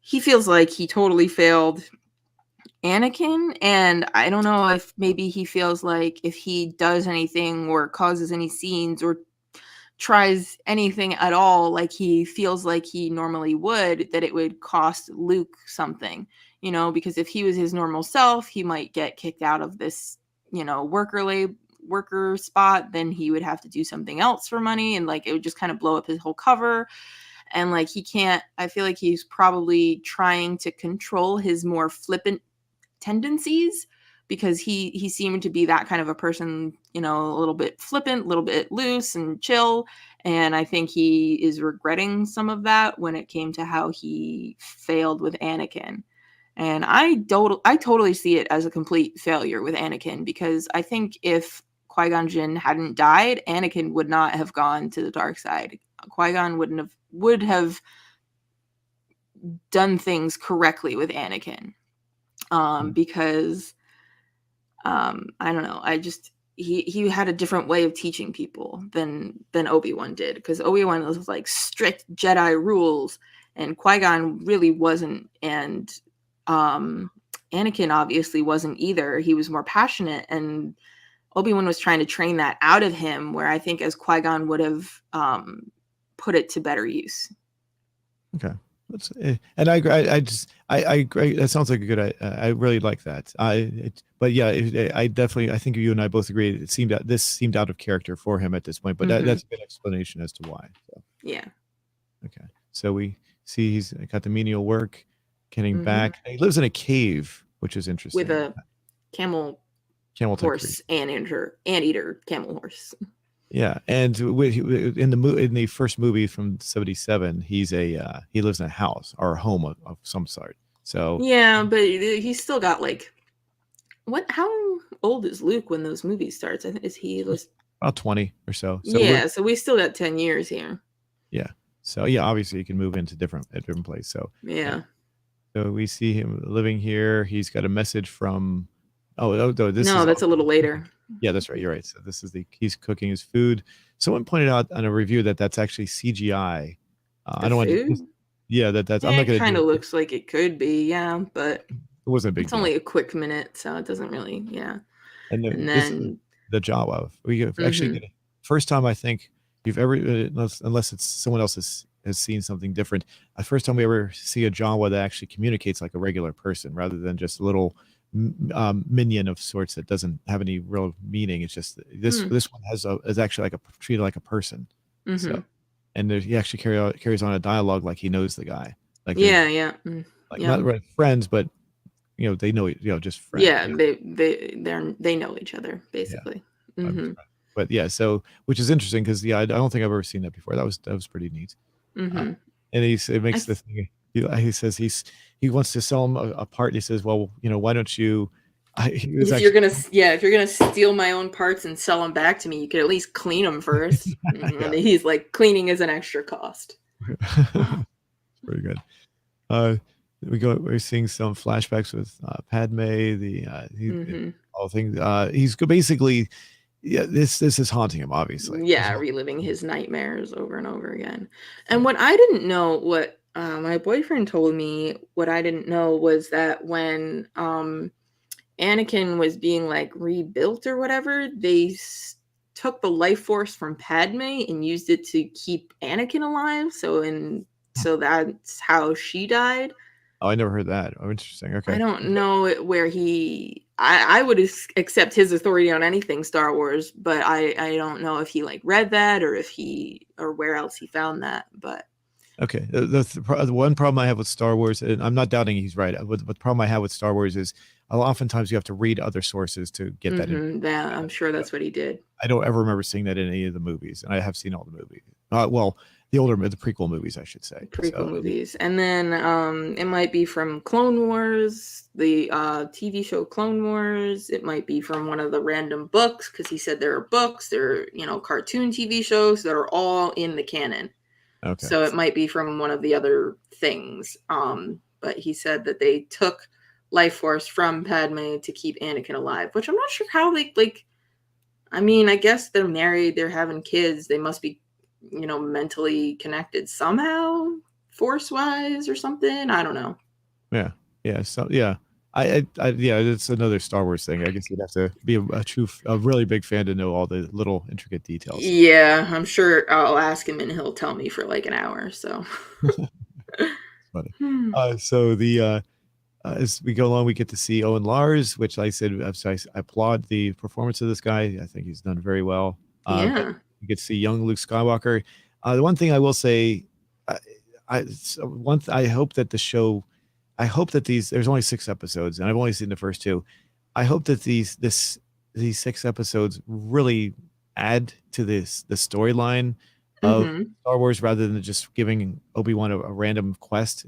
feels like he totally failed Anakin, and I don't know if maybe he feels like if he does anything or causes any scenes or tries anything at all like he feels like he normally would, that it would cost Luke something, because if he was his normal self, he might get kicked out of this, worker spot. Then he would have to do something else for money, and like it would just kind of blow up his whole cover. And like I feel like he's probably trying to control his more flippant tendencies, because he seemed to be that kind of a person, a little bit flippant, a little bit loose and chill. And I think he is regretting some of that when it came to how he failed with Anakin. And I totally see it as a complete failure with Anakin, because I think if Qui-Gon Jinn hadn't died, Anakin would not have gone to the dark side. Qui-Gon would have done things correctly with Anakin. Because I don't know. He had a different way of teaching people than Obi-Wan did, because Obi-Wan was like strict Jedi rules and Qui-Gon really wasn't. And Anakin obviously wasn't either. He was more passionate, and Obi-Wan was trying to train that out of him, where I think as Qui-Gon would have put it to better use. Okay. And I agree. I agree. That sounds like a good. I really like that. But yeah, I definitely. I think you and I both agree. This seemed out of character for him at this point. But Hmm. that's a good explanation as to why. So Yeah. okay, so we see he's got the menial work, getting Hmm. back. He lives in a cave, which is With interesting. a camel Camel Tech Creek. horse and eater camel horse. Yeah, and in the first movie from '77, he lives in a house or a home of some sort. So Yeah, but he's still got like what? How old is Luke when those movies starts? I think is he was about 20 or so. So we're yeah. So we still got 10 years here. yeah. So yeah, obviously you can move into a different place. So yeah. Yeah. So we see him living here. He's got a message from no, this No, is that's a little later. yeah, that's right. You're right. So this is he's cooking his food. Someone pointed out on a review that that's actually CGI. I The don't want to food? yeah, that's I'm Yeah, not it going to kind do of it. looks like it could be, yeah, but It wasn't a big it's deal. only a quick minute, so it doesn't really, yeah. And And this is then, the Jawa. We have actually hmm get it. First time I think you've ever, unless it's someone else has seen something different. The first time we ever see a Jawa that actually communicates like a regular person rather than just a little minion of sorts that doesn't have any real meaning. It's just this one is actually like treated like a person. So hmm and he actually carries on a dialogue like he knows the guy, like they're yeah, yeah, like yeah, not really friends, but they know just friend. yeah. They know each other Yeah. basically. Um, Hmm but yeah, so which is interesting because I don't think I've ever seen that before. That was pretty neat. Uh, hmm and it I makes th- this thing. He says he wants to sell him a part. And he says, well, why don't you? He was actually if you're gonna steal my own parts and sell them back to me, you could at least clean them first. And yeah, he's like, cleaning is an extra cost. pretty good. Uh, we're seeing some flashbacks with Padme. Hmm All things. He's basically yeah. This is haunting him. Obviously, Yeah, reliving his nightmares over and over again. And what I didn't know, what my boyfriend told me, what I didn't know was that when Anakin was being like rebuilt or whatever, they took the life force from Padme and used it to keep Anakin alive. So that's how she died. Oh, I never heard that. Oh, interesting. I Okay. don't know where I would accept his authority on anything Star Wars, but I don't know if he like read that or if he or where else he found that. But Okay. The one problem I have with Star Wars, and I'm not doubting he's right, but the problem I have with Star Wars is oftentimes you have to read other sources to get that information. yeah, I'm sure that's what he did. I don't ever remember seeing that in any of the movies, and I have seen all the movies. Well, the prequel movies, I should say. Prequel So, movies. And then it might be from Clone Wars, the TV show Clone Wars. It might be from one of the random books because he said there are books, there are, cartoon TV shows that are all in the canon. okay. So it might be from one of the other things. But he said that they took life force from Padme to keep Anakin alive, which I'm not sure how they like. I mean, I guess they're married, they're having kids, they must be, mentally connected somehow, force wise or something. I don't know. Yeah. Yeah. So, yeah. Yeah, it's another Star Wars thing. I guess you'd have to be a really big fan to know all the little intricate details. Yeah, I'm sure I'll ask him and he'll tell me for like an hour. So, Funny. Hmm. So as we go along, we get to see Owen Lars, which I said I applaud the performance of this guy. I think he's done very well. But Yeah. you get to see young Luke Skywalker. The one thing I will say, I hope that the show, I hope that there's only 6 episodes, and I've only seen the first 2. I hope that these 6 episodes really add to the storyline of hmm Star Wars rather than just giving Obi-Wan a random quest.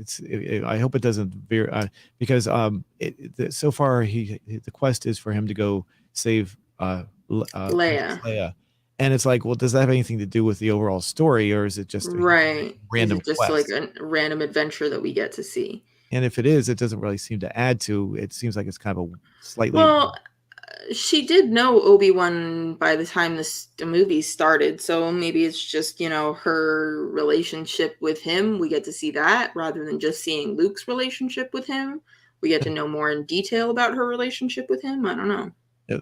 I hope it doesn't veer because so far the quest is for him to go save Princess Leia. Leia, and it's like, well, does that have anything to do with the overall story, or is it just a Right. Is random it just like quest? a random adventure that we get to see? And if it is, it doesn't really seem to add to. It seems like it's kind of a slightly. Well, she did know Obi-Wan by the time the movie started, so maybe it's just, her relationship with him. We get to see that rather than just seeing Luke's relationship with him. We get to know more in detail about her relationship with him. I don't know.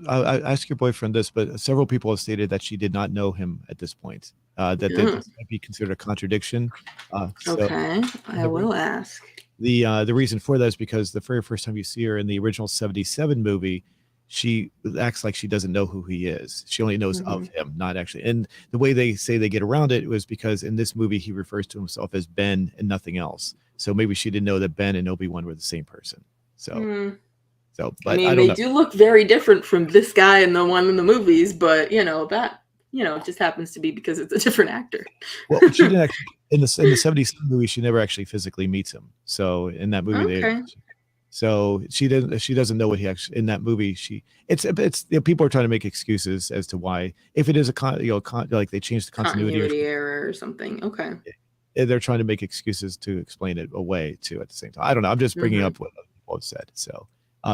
I ask your boyfriend this, but several people have stated that she did not know him at this point. That Oh, this might be considered a contradiction. So okay. I will ask. the reason for that is because the very first time you see her in the original 77 movie, she acts like she doesn't know who he is. She only knows Hmm. of him, not actually. And the way they say they get around it was because in this movie he refers to himself as Ben and nothing else. So maybe she didn't know that Ben and Obi-Wan were the same person. So Hmm. I but I mean, don't they know. do look very different from this guy and the one in the movies, but it just happens to be because it's a different actor. Well, she didn't actually in the 77 movie, she never actually physically meets him. So in that movie Okay. so she doesn't know what he actually in that movie it's people are trying to make excuses as to why if it is a like they changed the continuity or Continuity something, error or something. Okay. they're trying to make excuses to explain it away too at the same time. I don't know. I'm just bringing Hmm. up what other people have said. So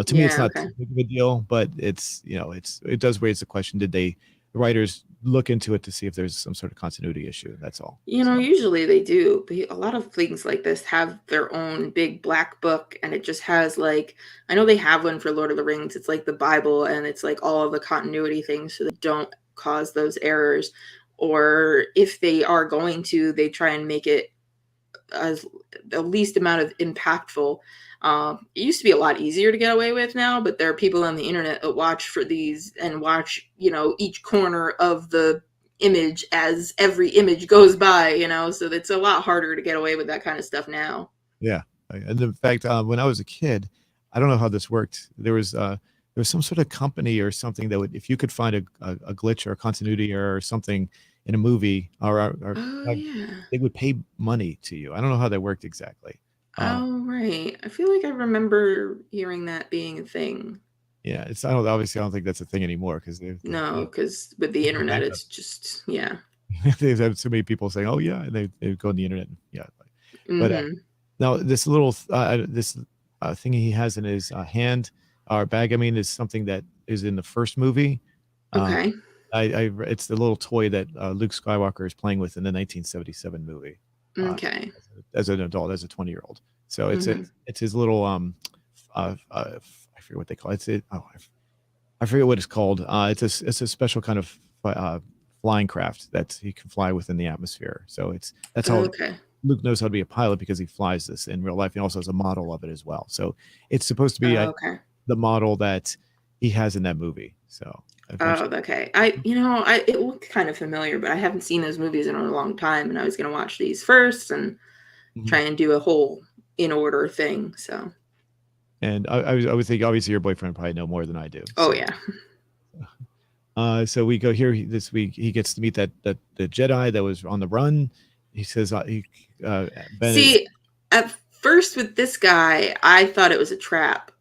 to me, it's Yeah. not Okay. too big of a deal, but it does raise the question: did the writers look into it to see if there's some sort of continuity issue? That's all. So Usually they do, but a lot of things like this have their own big black book, and it just has like, I know they have one for Lord of the Rings. It's like the Bible, and it's like all of the continuity things so they don't cause those errors. Or if they are going to, they try and make it as the least amount of impactful. It used to be a lot easier to get away with now, but there are people on the internet that watch for these and watch, each corner of the image as every image goes by, so it's a lot harder to get away with that kind of stuff now. yeah, and in fact, when I was a kid, I don't know how this worked. There was some sort of company or something that would, if you could find a glitch or a continuity error or something in a movie, Oh, uh, yeah. they would pay money to you. I don't know how that worked exactly. Uh, Oh, right. I feel like I remember hearing that being a thing. yeah, it's I don't obviously I don't think that's a thing anymore because No, because with the they're internet, bankrupt. it's just, yeah. They've had so many people saying, "Oh yeah," and they go on the internet. And, yeah, but Hmm. now this thing he has in his hand or bag, I mean, is something that is in the first movie. Uh, Okay. it's the little toy that Luke Skywalker is playing with in the 1977 movie. Uh, Okay. as an adult, as a 20-year-old. So Hmm. it's his little I forget what they call it. I forget what it's called. It's a special kind of flying craft that he can fly within the atmosphere. So that's how Okay. Luke knows how to be a pilot because he flies this in real life. He also has a model of it as well. So it's supposed to be Okay. the model that he has in that movie. So Oh, eventually, okay. I it looked kind of familiar, but I haven't seen those movies in a long time, and I was gonna watch these first and mhm. try and do a whole in order thing. So, And I would think obviously your boyfriend probably know more than I do. oh So yeah. so we go here this week. He gets to meet that the Jedi that was on the run. He says Ben. See, at first with this guy, I thought it was a trap.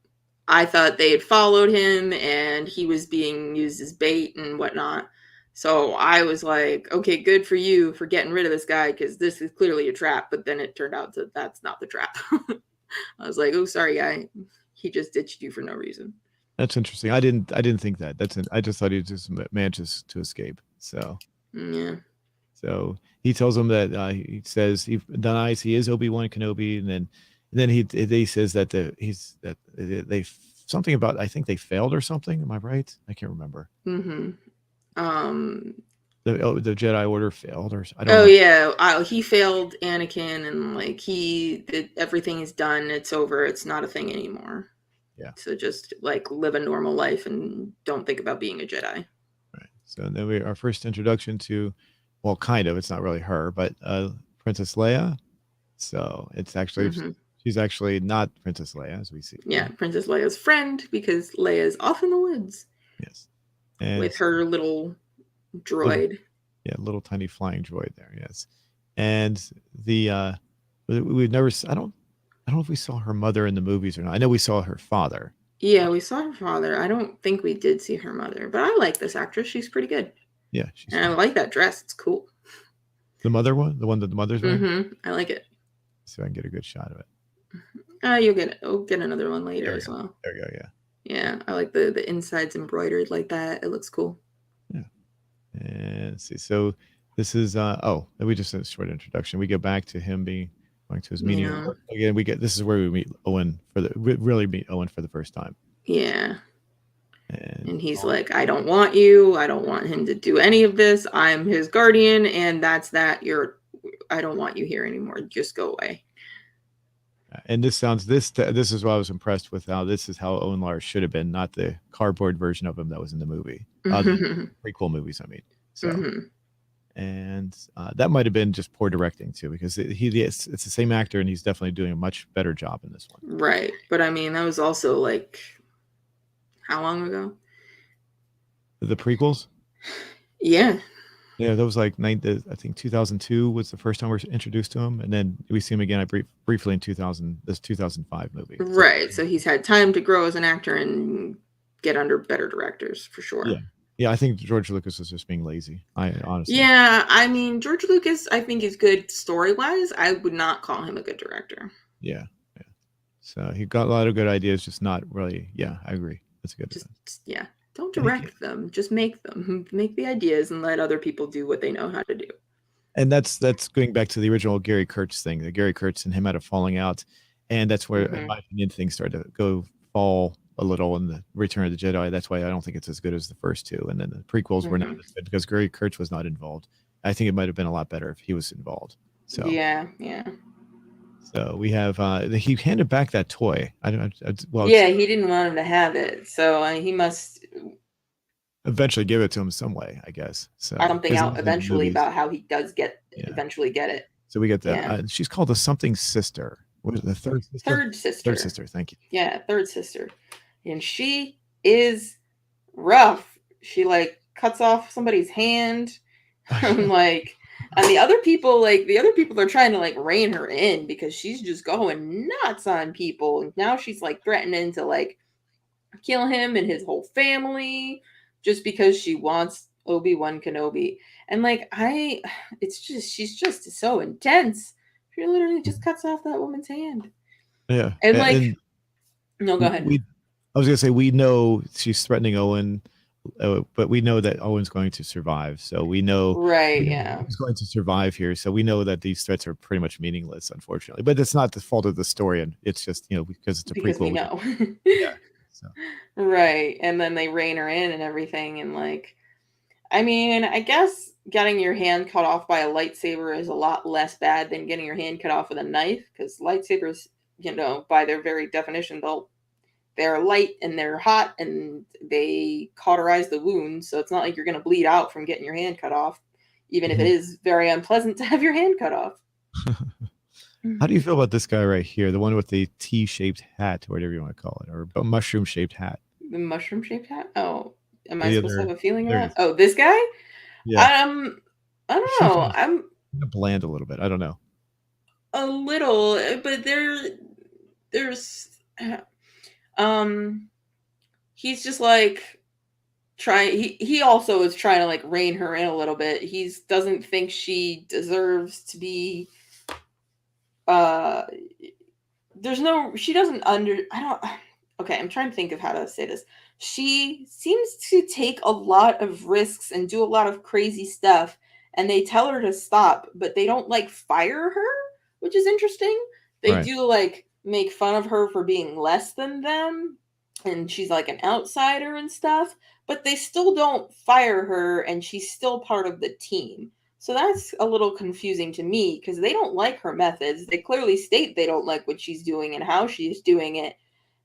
I thought they had followed him and he was being used as bait and whatnot. So I was like, okay, good for you for getting rid of this guy because this is clearly a trap. But then it turned out that that's not the trap. I was like, oh, sorry, guy. He just ditched you for no reason. That's interesting. I didn't think that. I just thought he just manages to escape. Yeah. So he tells him that he says he denies he is Obi-Wan Kenobi, and then he says that they something about I think they failed or something. Am I right? I can't remember. Mm-hmm. Um. The Jedi Order failed, or I don't Oh remember. yeah. He failed Anakin, and like everything is done. It's over. It's not a thing anymore. Yeah, So just like live a normal life and don't think about being a Jedi. right. So then our first introduction to, well, kind of. It's not really her, but Princess Leia. So Hmm. she's actually not Princess Leia as we see. Yeah, Princess Leia's friend because Leia's off in the woods Yes, and with her little little droid. yeah, little tiny flying droid there. Yes, and the we've never. I don't know if we saw her mother in the movies or not. I know we saw her father. Yeah, we saw her father. I don't think we did see her mother, but I like this actress. She's pretty good. Yeah, she's And I fine. like that dress. It's cool. The mother one, the one that the mother's wearing. I like it. So I can get a good shot of it. You'll get another one later There we as go. well. There we go. Yeah. Yeah, I like the insides embroidered like that. It looks cool. Yeah. And let's see. So this is we just did a short introduction. We go back to him being going to his meeting at Yeah. work. Again, this is where we meet Owen really meet Owen for the first time. Yeah. And he's like, I don't want you. I don't want him to do any of this. I'm his guardian, and that's that. I don't want you here anymore. Just go away. And this is what I was impressed with. How this is how Owen Lars should have been, not the cardboard version of him that was in the movie, the prequel movies. I mean, so and that might have been just poor directing too, because it's the same actor and he's definitely doing a much better job in this one. Right, but I mean that was also like how long ago? The prequels. Yeah. Yeah, that was like I think 2002 was the first time we were introduced to him, and then we see him again briefly in 2005 movie. Right, so he's had time to grow as an actor and get under better directors for sure. Yeah, I think George Lucas was just being lazy. I honestly. Yeah, I mean George Lucas, I think is good story wise. I would not call him a good director. Yeah. So he got a lot of good ideas, just not really. Yeah, I agree. That's a good. Yeah. Don't direct them. Just make them. Make the ideas and let other people do what they know how to do. And that's going back to the original Gary Kurtz thing. The Gary Kurtz and him had a falling out, and that's where, in my opinion, things started to fall a little in the Return of the Jedi. That's why I don't think it's as good as the first two. And then the prequels were not as good because Gary Kurtz was not involved. I think it might have been a lot better if he was involved. So yeah. So we have he handed back that toy. He didn't want him to have it, so he must eventually give it to him some way, I guess. So something out eventually about how he does eventually get it. So we get that. She's called a something sister. What is it, the third sister? Third sister. Thank you. Yeah, third sister, and she is rough. She like cuts off somebody's hand. I'm like. And the other people are trying to like rein her in because she's just going nuts on people. And now she's like threatening to like kill him and his whole family just because she wants Obi-Wan Kenobi. And like she's just so intense. She literally just cuts off that woman's hand. Yeah. And no, go ahead. I was gonna say we know she's threatening Owen. But we know that Owen's going to survive, so we know he's going to survive here. So we know that these threats are pretty much meaningless, unfortunately. But it's not the fault of the story, and it's just because it's a prequel. We know. Yeah. So. Right, and then they rein her in and everything, and like, I mean, I guess getting your hand cut off by a lightsaber is a lot less bad than getting your hand cut off with a knife, because lightsabers, by their very definition, they're light and they're hot and they cauterize the wound. So it's not like you're going to bleed out from getting your hand cut off, even if it is very unpleasant to have your hand cut off. How do you feel about this guy right here? The one with the T-shaped hat, or whatever you want to call it, or a mushroom-shaped hat. The mushroom-shaped hat? Oh, am I supposed to have a feeling about? Oh, this guy? Yeah. I don't know. I'm bland a little bit. I don't know. A little, but there's he's just like he also is trying to like rein her in a little bit. He doesn't think she deserves to be I'm trying to think of how to say this. She seems to take a lot of risks and do a lot of crazy stuff, and they tell her to stop, but they don't like fire her, which is interesting. They do like make fun of her for being less than them, and she's like an outsider and stuff, but they still don't fire her, and she's still part of the team. So that's a little confusing to me because they don't like her methods. They clearly state they don't like what she's doing and how she's doing it,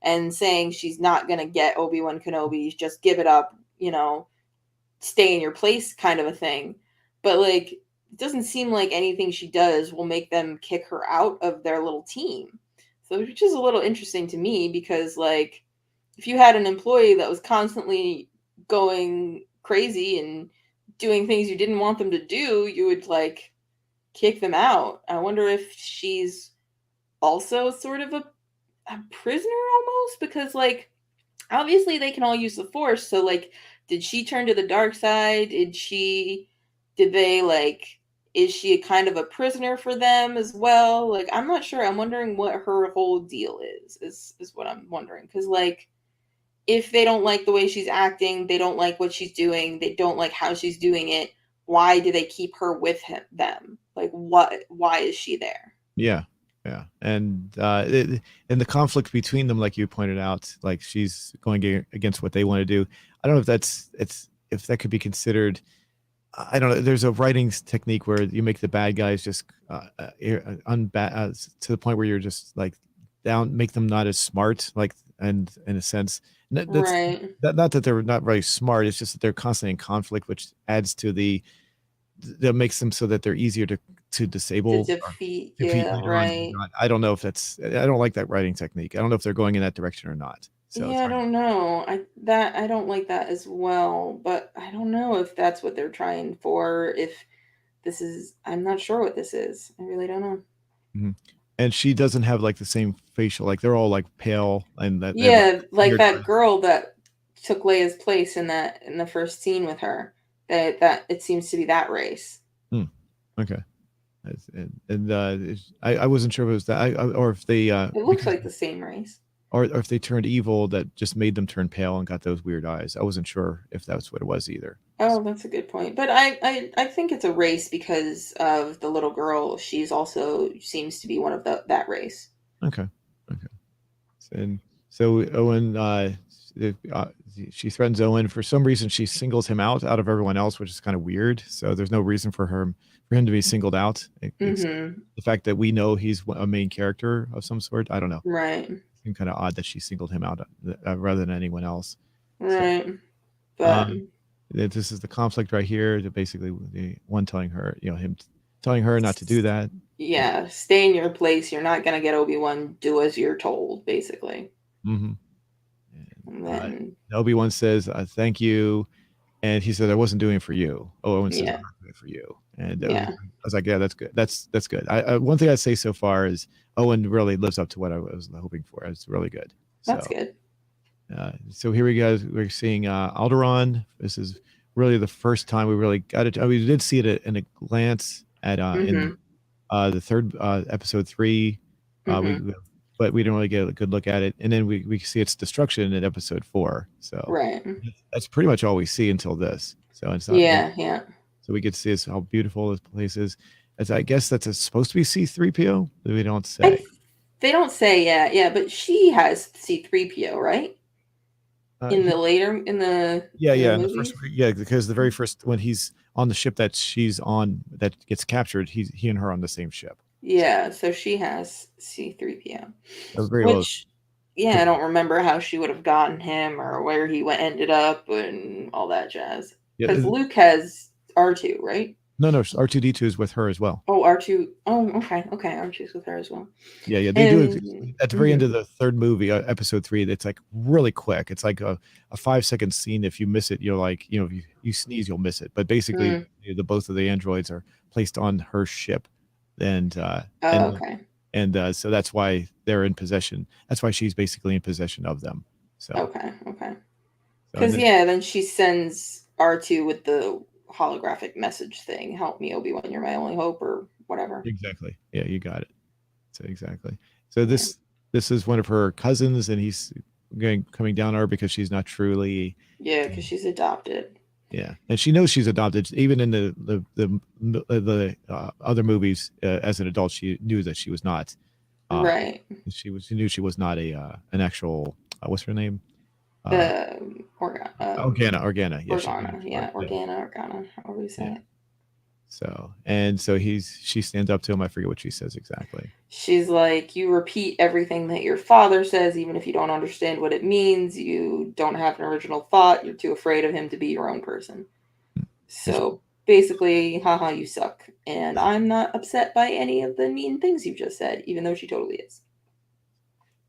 and saying she's not going to get Obi-Wan Kenobi, just give it up, stay in your place kind of a thing. But like, it doesn't seem like anything she does will make them kick her out of their little team. So which is a little interesting to me because like, if you had an employee that was constantly going crazy and doing things you didn't want them to do, you would like kick them out. I wonder if she's also sort of a prisoner almost, because like obviously they can all use the Force. So like, did she turn to the dark side? Is she a kind of a prisoner for them as well? Like, I'm not sure. I'm wondering what her whole deal is what I'm wondering. Because, like, if they don't like the way she's acting, they don't like what she's doing, they don't like how she's doing it, why do they keep her with them? Like, why is she there? Yeah. Yeah, and the conflict between them, like you pointed out, like she's going against what they want to do. I don't know if it's if that could be considered. I don't know. There's a writing technique where you make the bad guys just to the point where you're just like down, make them not as smart, like, and in a sense, that's Right. not that they're not very smart. It's just that they're constantly in conflict, which adds to that makes them so that they're easier to To disable or defeat. defeat Yeah, later on. right. I don't know if that's. I don't like that writing technique. I don't know if they're going in that direction or not. So it's Yeah, I hard. don't know. I don't like that as well, but I don't know if that's what they're trying for. If this is, I'm not sure what this is. I really don't know. Mhm. And she doesn't have like the same facial. Like they're all like pale, and that they have like Yeah, like weird. that girl that took Leia's place in the first scene with her. That it seems to be that race. Hmm, okay. I wasn't sure if it was that or if they It looks because like the same race. or if they turned evil that just made them turn pale and got those weird eyes. I wasn't sure if that's what it was either. Oh, that's a good point. But I think it's a race because of the little girl. She's also seems to be one of that race. Okay. Okay. And so Owen, she threatens Owen. For some reason, she singles him out of everyone else, which is kind of weird. So there's no reason for him to be singled out, except Mm-hmm. the fact that we know he's a main character of some sort. I don't know. Right. It seemed kind of odd that she singled him out rather than anyone else. So Right. But um, this is the conflict right here. To basically the one telling her, him telling her not to do that. yeah, stay in your place. You're not gonna get Obi-Wan. Do as you're told, basically. Hmm. And And then Obi-Wan says, "Thank you," and he said, "I wasn't doing it for you." Oh, Owen says, "I'm yeah, not doing it for you," and yeah, I was like, "Yeah, that's good. That's good." One thing I'd say so far is Owen really lives up to what I was hoping for. It's really good. that's So, good. so here we go. We're seeing Alderaan. This is really the first time we really got it. We did see it in a glance at in Mm-hmm. the third episode 3. Mm-hmm. But we didn't really get a good look at it, and then we see its destruction in episode 4. So Right. that's pretty much all we see until this. So it's not. Yeah, yeah. So we get to see how beautiful this place is. As I guess that's supposed to be C-3PO. We don't I say. they don't say yeah, yeah, but she has C-3PO, right? In He, the later yeah, in the yeah. In the first, movies. yeah, because the very first when he's on the ship that she's on that gets captured, he and her on the same ship. So Yeah, so she has C-3PO. very well Which, yeah, could I be. don't remember how she would have gotten him or where he ended up and all that jazz. Yeah, Because Luke has R2, right? no, no. R2D2 is with her as well. Oh, R2. Oh, okay, okay. R2's with her as well. Yeah, yeah, they do And at the very end mhm. of the third movie, episode 3. It's like really quick. It's like a 5 second scene. If you miss it, you're like, if you sneeze, you'll miss it. But basically, Mm. the both of the androids are placed on her ship, and Oh, okay, so that's why they're in possession. That's why she's basically in possession of them. So, okay, okay. and Because then yeah, then she sends R2 with the holographic message thing. Help me, Obi-Wan. You're my only hope, or whatever. exactly, yeah, you got it. So exactly. So Yeah, this is one of her cousins, and he's coming down on her because she's not truly. yeah, because she's adopted. Yeah, and she knows she's adopted. Even in the other movies, as an adult, she knew that she was not. Uh, Right. she knew she was not a an actual. What's her name? Uh, Organa. Yeah, she knew. Organa. Yeah, Organa. However you say Yeah. it. So she stands up to him. I forget what she says exactly. She's like, you repeat everything that your father says, even if you don't understand what it means. You don't have an original thought. You're too afraid of him to be your own person. And she- So basically, haha, you suck. And I'm not upset by any of the mean things you just said, even though she totally is.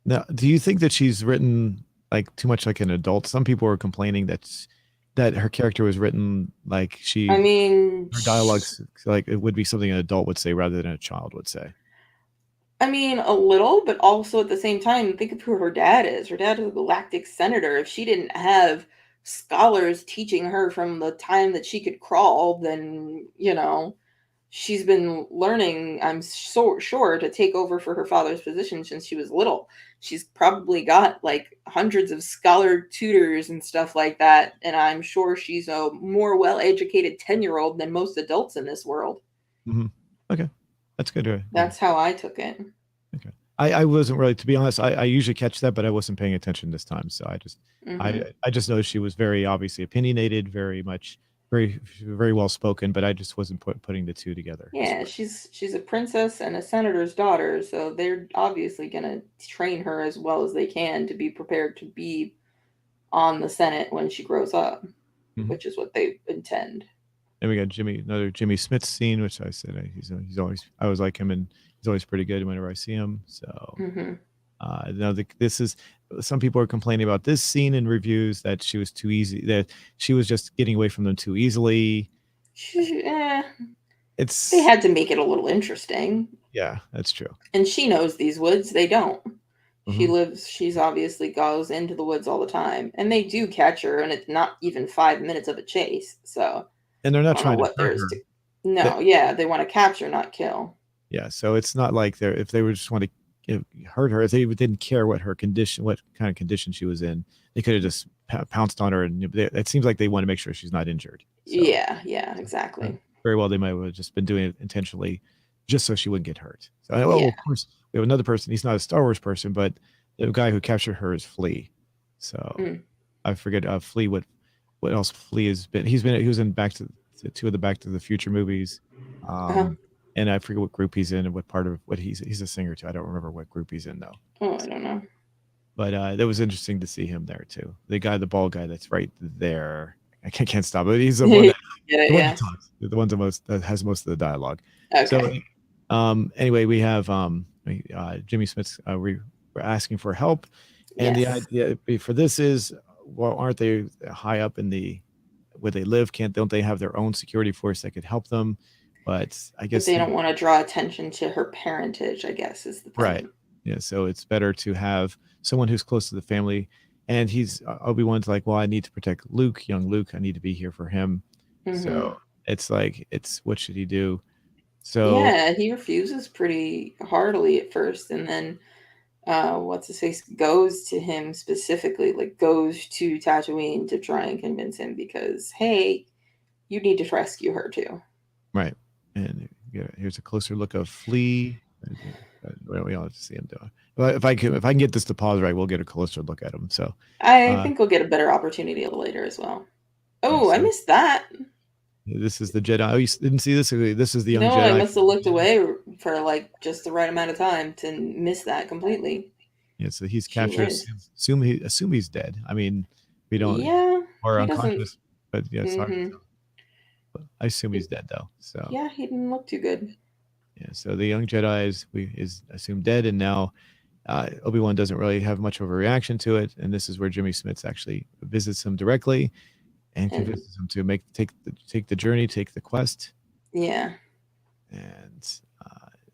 Now, do you think that she's written like too much like an adult? Some people were complaining that her character was written like I mean, her dialogues like it would be something an adult would say rather than a child would say. a little, but also at the same time, think of who her dad is. Her dad is a galactic senator. If she didn't have scholars teaching her from the time that she could crawl, then, she's been learning, I'm so sure, to take over for her father's position since she was little. She's probably got like hundreds of scholar tutors and stuff like that. And I'm sure she's a more well educated 10-year-old than most adults in this world. Hmm. Okay, that's good. Good. That's how I took it. I wasn't really, to be honest. I usually catch that, but I wasn't paying attention this time. So Hmm. I just noticed she was very obviously opinionated, very much, very well spoken, but I just wasn't putting the two together as Yeah, far. she's a princess and a senator's daughter, so they're obviously gonna train her as well as they can to be prepared to be on the Senate when she grows up, Mhm. which is what they intend. Then we got another Jimmy Smith scene, which I said he's always, I always like him, and he's always pretty good whenever I see him. So Hmm. now this is, some people are complaining about this scene in reviews that she was too easy, that she was just getting away from them too easily. They It's had to make it a little interesting. Yeah, that's true. And she knows these woods, they don't. Hmm. She's obviously goes into the woods all the time. And they do catch her, and it's not even 5 minutes of a chase. So And they're I not don't know trying to what hurt there is her. to. That No, yeah, they want to capture, not kill. Yeah, so it's not like they're, if they were just want to hurt her, if they didn't care what her condition, what kind of condition she was in, they could have just pounced on her, and it seems like they want to make sure she's not injured. So, Yeah, yeah, uh, exactly. very well, they might have just been doing it intentionally, just so she wouldn't get hurt. So, well, Yeah. of course, we have another person. He's not a Star Wars person, but the guy who captured her is Flea. So Mm. I forget Flea, what else Flea has been. He was in two of the Back to the Future movies. Uh-huh. And I forget what group he's in and what part of what he's a singer too. I don't remember what group he's in though. Oh, I don't know. But that was interesting to see him there too. The bald guy that's right there. I can't stop it. He's the one Get that, it? Yeah. talks. The one that has most of the dialogue. So Okay. anyway, we have Jimmy Smith's, we're asking for help, and the Yes. idea for this is, well, aren't they high up in the where they live? Don't they have their own security force that could help them? But I But guess they don't want to draw attention to her parentage, I guess, is the right. thing. Yeah, so it's better to have someone who's close to the family. And Obi-Wan's like, well, I need to protect Luke, young Luke. I need to be here for him. Hmm. So it's like, it's what should he do? So Yeah, he refuses pretty heartily at first, and then what's his face goes to him specifically, like goes to Tatooine to try and convince him because, hey, you need to rescue her too. right, and here's a closer look of Flea. We all have to see him do it. But if I can get this to pause right, we'll get a closer look at him. So, I uh, think we'll get a better opportunity later as well. yeah, Oh, I so missed that. this is the Jedi. Oh, you didn't see this? Okay, this is the young No, I Jedi must from have the looked beginning. away for like just the right amount of time to miss that completely. Yeah, so he's She captured. lives. Assume he's dead. I mean, we don't, Yeah, or he doesn't. unconscious, but yeah, it's hard to Hmm. tell. But I assume he's dead though. So Yeah, he didn't look too good. yeah, so the young Jedi is assumed dead, and now Obi-Wan doesn't really have much of a reaction to it, and this is where Jimmy Smith actually visits him directly and And convinces him to take the journey, take the quest, yeah, and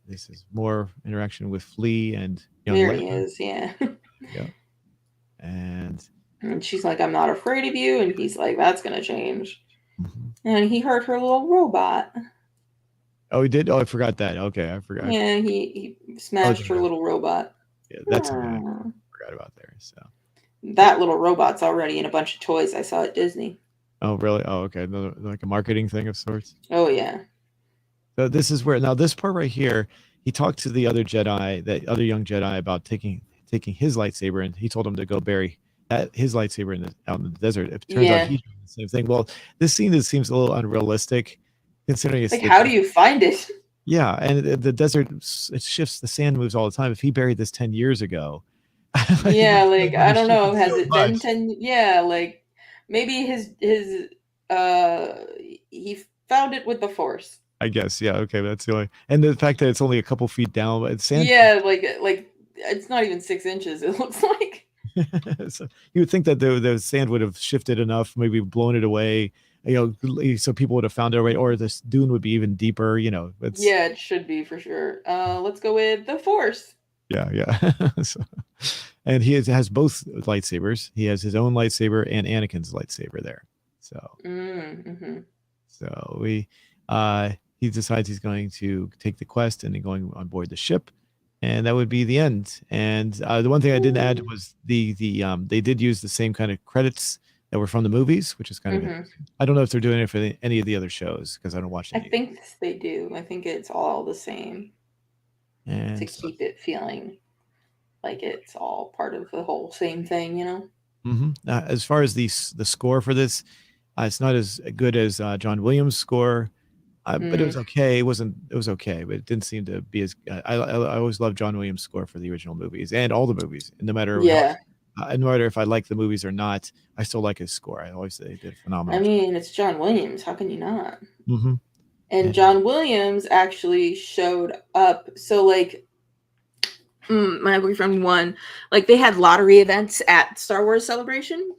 this is more interaction with Flea and young there he Leia. is. Yeah. Yeah, and And she's like, I'm not afraid of you. And he's like, that's going to change. mhm. And he hurt her little robot. Oh, he did. Oh, I forgot that. Okay, I forgot. Yeah, he Oh, smashed her little robot. yeah, that's something I Hmm. forgot about there. So, That little robot's already in a bunch of toys I saw at Disney. oh, really? Oh, okay. Another, like a marketing thing of sorts. Oh, yeah. So this is where, now this part right here, he talked to the other Jedi, that other young Jedi, about taking his lightsaber, and he told him to go bury his lightsaber out in the desert. It turns out Yeah. he's doing the same thing. Well, this scene seems a little unrealistic, considering it's Like, the how do you find it? yeah, and the desert, it shifts, the sand moves all the time. If he buried this 10 years ago, like, Yeah, like, it would I have don't know. shifted Has so it been much. 10? Yeah, like, maybe uh, he found it with the Force. I guess, yeah, okay, that's the only, and the fact that it's only a couple feet down, but sand. Yeah, like it's not even 6 inches, it looks like. So you would think that the sand would have shifted enough, maybe blown it away, so people would have found it, right, or this dune would be even deeper. It's Yeah, it should be for sure. Let's go with the Force. yeah, yeah. So, and has both lightsabers. He has his own lightsaber and Anakin's lightsaber there. So Mm-hmm. we uh he decides he's going to take the quest and then going on board the ship, and that would be the end. And the one thing I didn't add was they did use the same kind of credits that were from the movies, which is kind of Mm-hmm. interesting. I don't know if they're doing it for any of the other shows because I don't watch I any of think they do. I think it's all the same them. to And so keep it feeling. like it's all part of the whole same thing, you know? As far as the score for this, it's not as good as John Williams' score, but it was Mm, okay. It wasn't. It was okay, but it didn't seem to be as. I always loved John Williams' score for the original movies and all the movies. And no matter how, yeah. no matter if I like the movies or not, I still like his score. I always say he did a I phenomenal job. mean, it's John Williams. How can you not? Hmm. And And John Williams actually showed up. So, like, my boyfriend won. Like, they had lottery events at Star Wars Celebration.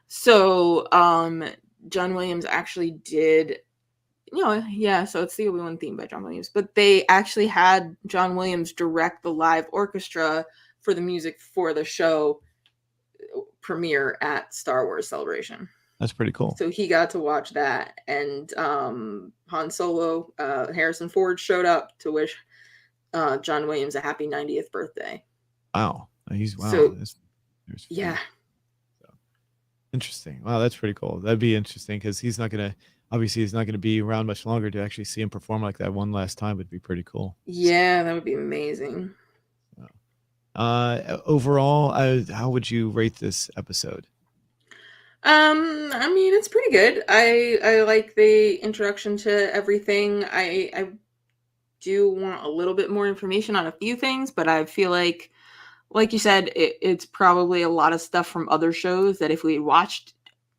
So, John Williams actually did, yeah. So it's the Obi-Wan theme by John Williams, but they actually had John Williams direct the live orchestra for the music for the show premiere at Star Wars Celebration. that's pretty cool. So he got to watch that, and Han Solo, Harrison Ford showed up to wish John Williams a happy 90th birthday. Wow, he's wow. So There's yeah, so interesting. Wow, that's pretty cool. That'd be interesting because he's not gonna obviously he's not gonna be around much longer to actually see him perform like that one last time would be pretty cool. yeah, that would be amazing. Overall, how would you rate this episode? I mean, it's pretty good. I like the introduction to everything. I do want a little bit more information on a few things, but I feel like you said, it's probably a lot of stuff from other shows that if we watched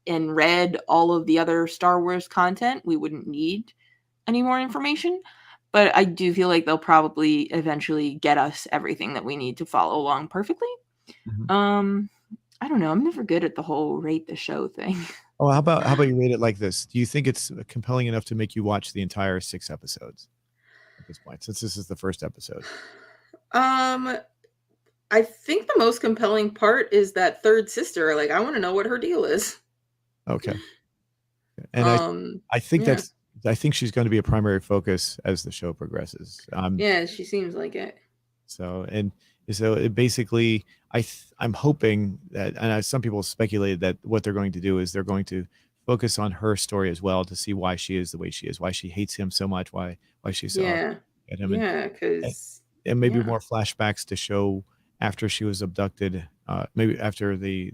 and read all of the other Star Wars content, we wouldn't need any more information. But I do feel like they'll probably eventually get us everything that we need to follow along perfectly. Mhm. Um, I don't know. I'm never good at the whole rate the show thing. Oh, how about you rate it like this? Do you think it's compelling enough to make you watch the entire 6 episodes at this point, since this is the first episode? Um, I think the most compelling part is that third sister. Like, I want to know what her deal is. Okay, and I think Yeah, that's I think she's going to be a primary focus as the show progresses. yeah, she seems like it. So and so it basically I'm hoping that and some people speculated that what they're going to do is they're going to focus on her story as well to see why she is the way she is, why she hates him so much, why she's so Yeah, at him yeah, and, because and maybe yeah, more flashbacks to show after she was abducted, maybe after the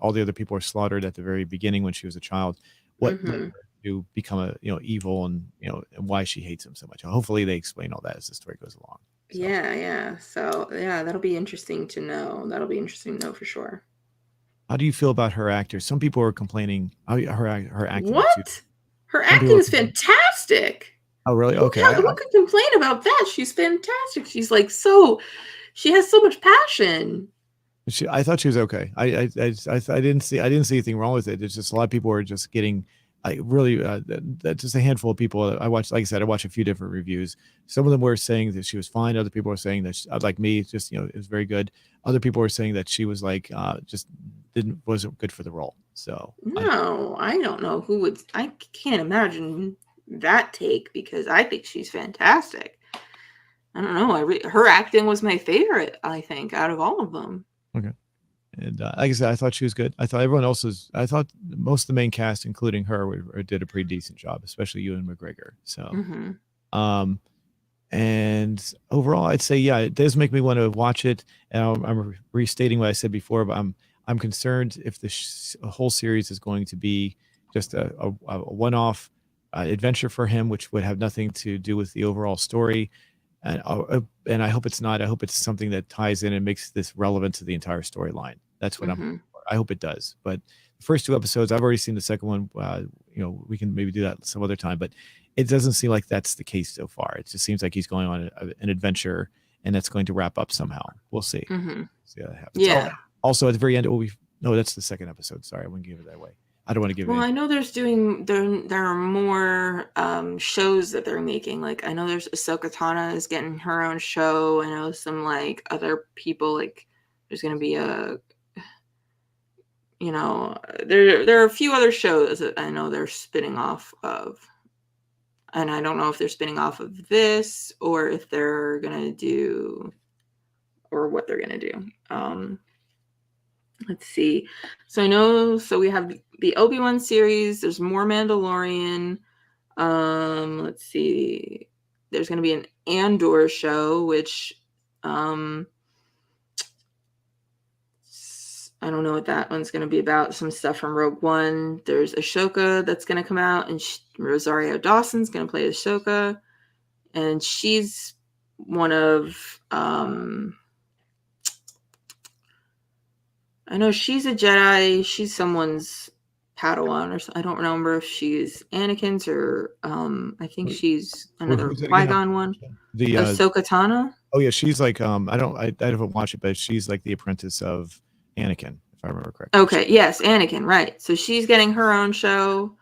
all the other people were slaughtered at the very beginning when she was a child, what led mm-hmm. her to become a evil and and why she hates him so much. Hopefully they explain all that as the story goes along. So Yeah, yeah. So yeah, that'll be interesting to know. That'll be interesting to know for sure. how do you feel about her actor? Some people are complaining her acting too. What? Her Some people acting are is fantastic. oh really? Okay. Who could complain about that? She's fantastic. She's like so. She has so much passion. I thought she was okay. I didn't see anything wrong with it. It's just a lot of people are just getting I really just a handful of people I watched. Like I said, I watched a few different reviews. Some of them were saying that she was fine. Other people were saying that like me, just it was very good. Other people were saying that she was like just wasn't good for the role. So No, I don't know who would. I can't imagine that take because I think she's fantastic. I don't know. Her acting was my favorite. I think out of all of them. okay. And like I said, I thought she was good. I thought everyone else was. I thought most of the main cast, including her, did a pretty decent job, especially Ewan McGregor. So, Hmm. um, and overall, I'd say yeah, it does make me want to watch it. And I'm restating what I said before, but I'm concerned if the whole series is going to be just a one-off adventure for him, which would have nothing to do with the overall story. And I hope it's not. I hope it's something that ties in and makes this relevant to the entire storyline. That's what I'm Hmm. hoping for. I hope it does. But the first 2 episodes, I've already seen the second one. We can maybe do that some other time. But it doesn't seem like that's the case so far. It just seems like he's going on an adventure, and that's going to wrap up somehow. We'll see. Hmm. See how that happens. Yeah. Oh, also, at the very end, no, that's the second episode. Sorry, I wouldn't give it that way. I don't want to give Well, it. I know there are more shows that they're making. Like I know there's Ahsoka Tano is getting her own show. I know some like other people like there's gonna be there are a few other shows that I know they're spinning off of. And I don't know if they're spinning off of this or if they're gonna do or what they're gonna do. Let's see. So I know. So we have the Obi-Wan series. There's more Mandalorian. Let's see. There's going to be an Andor show, which I don't know what that one's going to be about. Some stuff from Rogue One. There's Ahsoka that's going to come out, and Rosario Dawson's going to play Ahsoka, and she's one of I know she's a Jedi. She's someone's Padawan, or I don't remember if she's Anakin's or I think she's another Who's it again? Qui-Gon one. The Ahsoka Tano. Oh yeah, she's like I haven't watched it, but she's like the apprentice of Anakin, if I remember correctly. Okay, yes, Anakin, right. So she's getting her own show.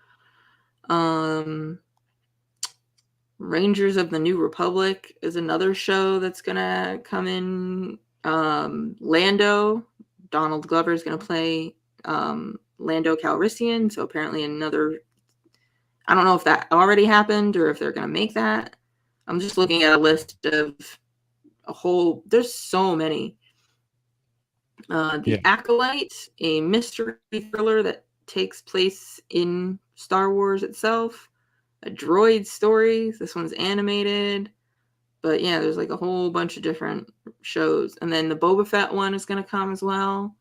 Rangers of the New Republic is another show that's gonna come in. Lando, Donald Glover is gonna play Lando Calrissian. So apparently another. I don't know if that already happened or if they're gonna make that. I'm just looking at a list of a whole. There's so many. The Acolyte, a mystery thriller that takes place in Star Wars itself. A droid story. This one's animated. But yeah, there's like a whole bunch of different shows. And then the Boba Fett one is going to come as well.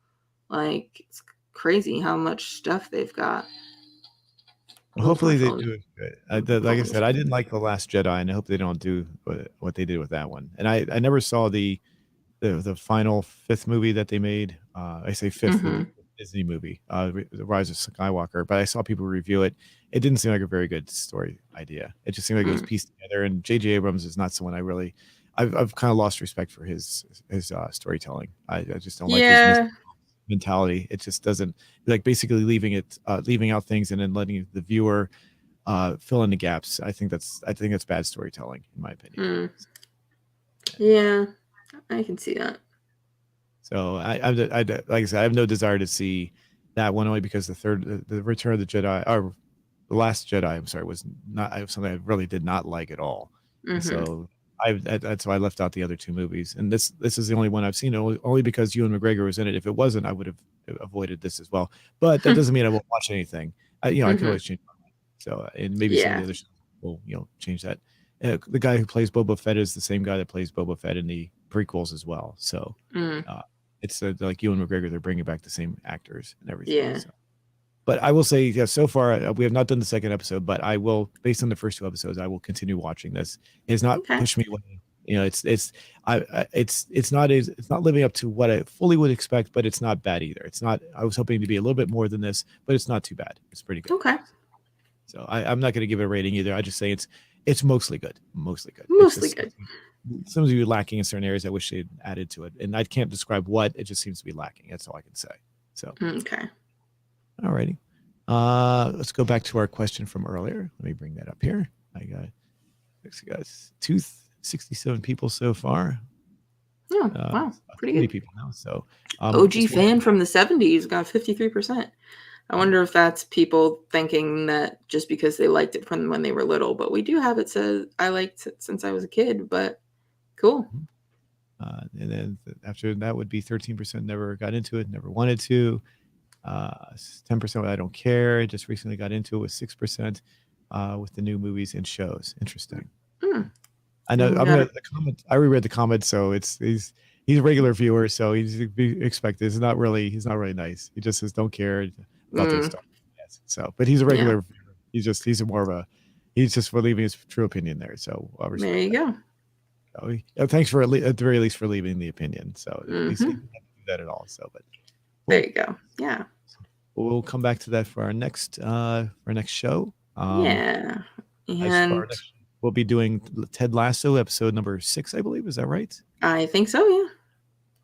Like, it's crazy how much stuff they've got. Well, hopefully they do it good. Like I said, I didn't like The Last Jedi, and I hope they don't do what they did with that one. And I never saw the final fifth movie that they made. I say fifth movie, Disney movie, The Rise of Skywalker, but I saw people review it. It didn't seem like a very good story idea. It just seemed like it was pieced together. And J.J. Abrams is not someone I've kind of lost respect for his storytelling. I just don't like his mentality. It just doesn't, like, basically leaving out things and then letting the viewer fill in the gaps. I think that's bad storytelling, in my opinion. Yeah, I can see that. So I like I said, I have no desire to see that one, only because the Return of the Jedi, or The Last Jedi, I'm sorry, was not something I really did not like at all. So that's why I left out the other two movies. And this is the only one I've seen, only because Ewan McGregor was in it. If it wasn't, I would have avoided this as well. But that doesn't mean I won't watch anything. I can always change my mind. So, and maybe some of the other shows will change that. The guy who plays Boba Fett is the same guy that plays Boba Fett in the prequels as well. So it's like Ewan McGregor, they're bringing back the same actors and everything. Yeah. So. But I will say, so far we have not done the second episode, but I will, based on the first two episodes, I will continue watching this. It's not pushed me away. It's not living up to what I fully would expect, but it's not bad either. It's not. I was hoping to be a little bit more than this, but it's not too bad. It's pretty good. Okay. So I'm not going to give it a rating either. I just say it's mostly good. Mostly good. Mostly good. Some of you lacking in certain areas. I wish they'd added to it, and I can't describe what. It just seems to be lacking. That's all I can say. So okay. All righty. Let's go back to our question from earlier. Let me bring that up here. I got 267 people so far. Oh, wow. Pretty good. People now. So OG fan from the 70s got 53%. I wonder if that's people thinking that just because they liked it from when they were little, but we do have it says I liked it since I was a kid, but cool. And then after that would be 13% never got into it, never wanted to. 10% I don't care. I just recently got into it with 6% with the new movies and shows. Interesting. I know. The comment. I reread the comments, so he's a regular viewer, so he's expected. He's not really nice. He just says don't care about their stuff. Yes. So, but he's a regular viewer. He's just for leaving his true opinion there. So there you go. So, thanks for at the very least for leaving the opinion. So at least he didn't do that at all. So, but there you go. Yeah. We'll come back to that for our next show. And we'll be doing Ted Lasso episode number 6, I believe. Is that right? I think so. Yeah.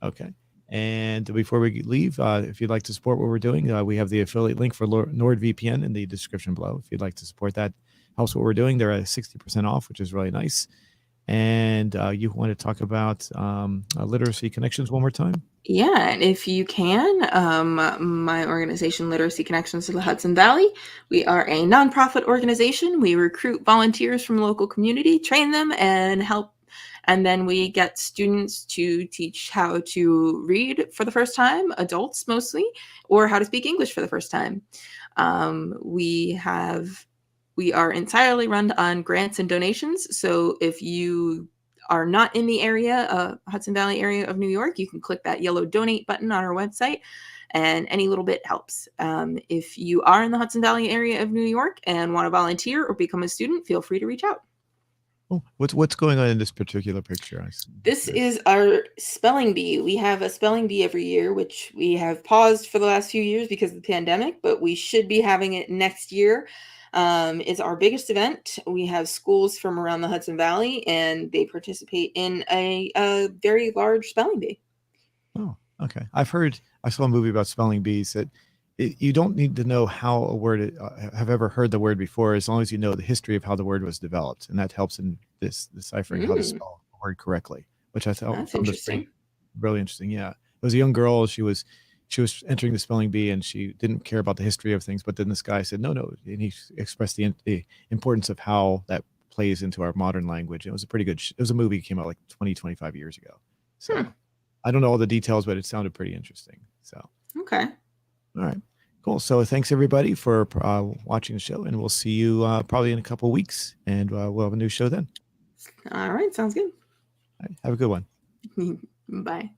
Okay. And before we leave, if you'd like to support what we're doing, we have the affiliate link for NordVPN in the description below. If you'd like to support that, helps what we're doing. They're at 60% off, which is really nice. And you want to talk about Literacy Connections one more time? Yeah, and if you can, my organization, Literacy Connections to the Hudson Valley, we are a nonprofit organization. We recruit volunteers from local community, train them, and help. And then we get students to teach how to read for the first time, adults mostly, or how to speak English for the first time. We are entirely run on grants and donations. So if you are not in the area, Hudson Valley area of New York, you can click that yellow donate button on our website and any little bit helps. If you are in the Hudson Valley area of New York and want to volunteer or become a student, feel free to reach out. Oh, what's going on in this particular picture? This is our spelling bee. We have a spelling bee every year, which we have paused for the last few years because of the pandemic, but we should be having it next year. It's our biggest event. We have schools from around the Hudson Valley, and they participate in a very large spelling bee. Oh, okay. I saw a movie about spelling bees that you don't need to know how a word, have ever heard the word before, as long as you know the history of how the word was developed. And that helps in this deciphering how to spell a word correctly, which I found was really interesting. Yeah. It was a young girl. She was entering the spelling bee and she didn't care about the history of things. But then this guy said, no. And he expressed the importance of how that plays into our modern language. It was a pretty good, it was a movie that came out like 25 years ago. So I don't know all the details, but it sounded pretty interesting. So, okay. All right, cool. So thanks everybody for watching the show, and we'll see you probably in a couple of weeks, and we'll have a new show then. All right. Sounds good. All right, have a good one. Bye.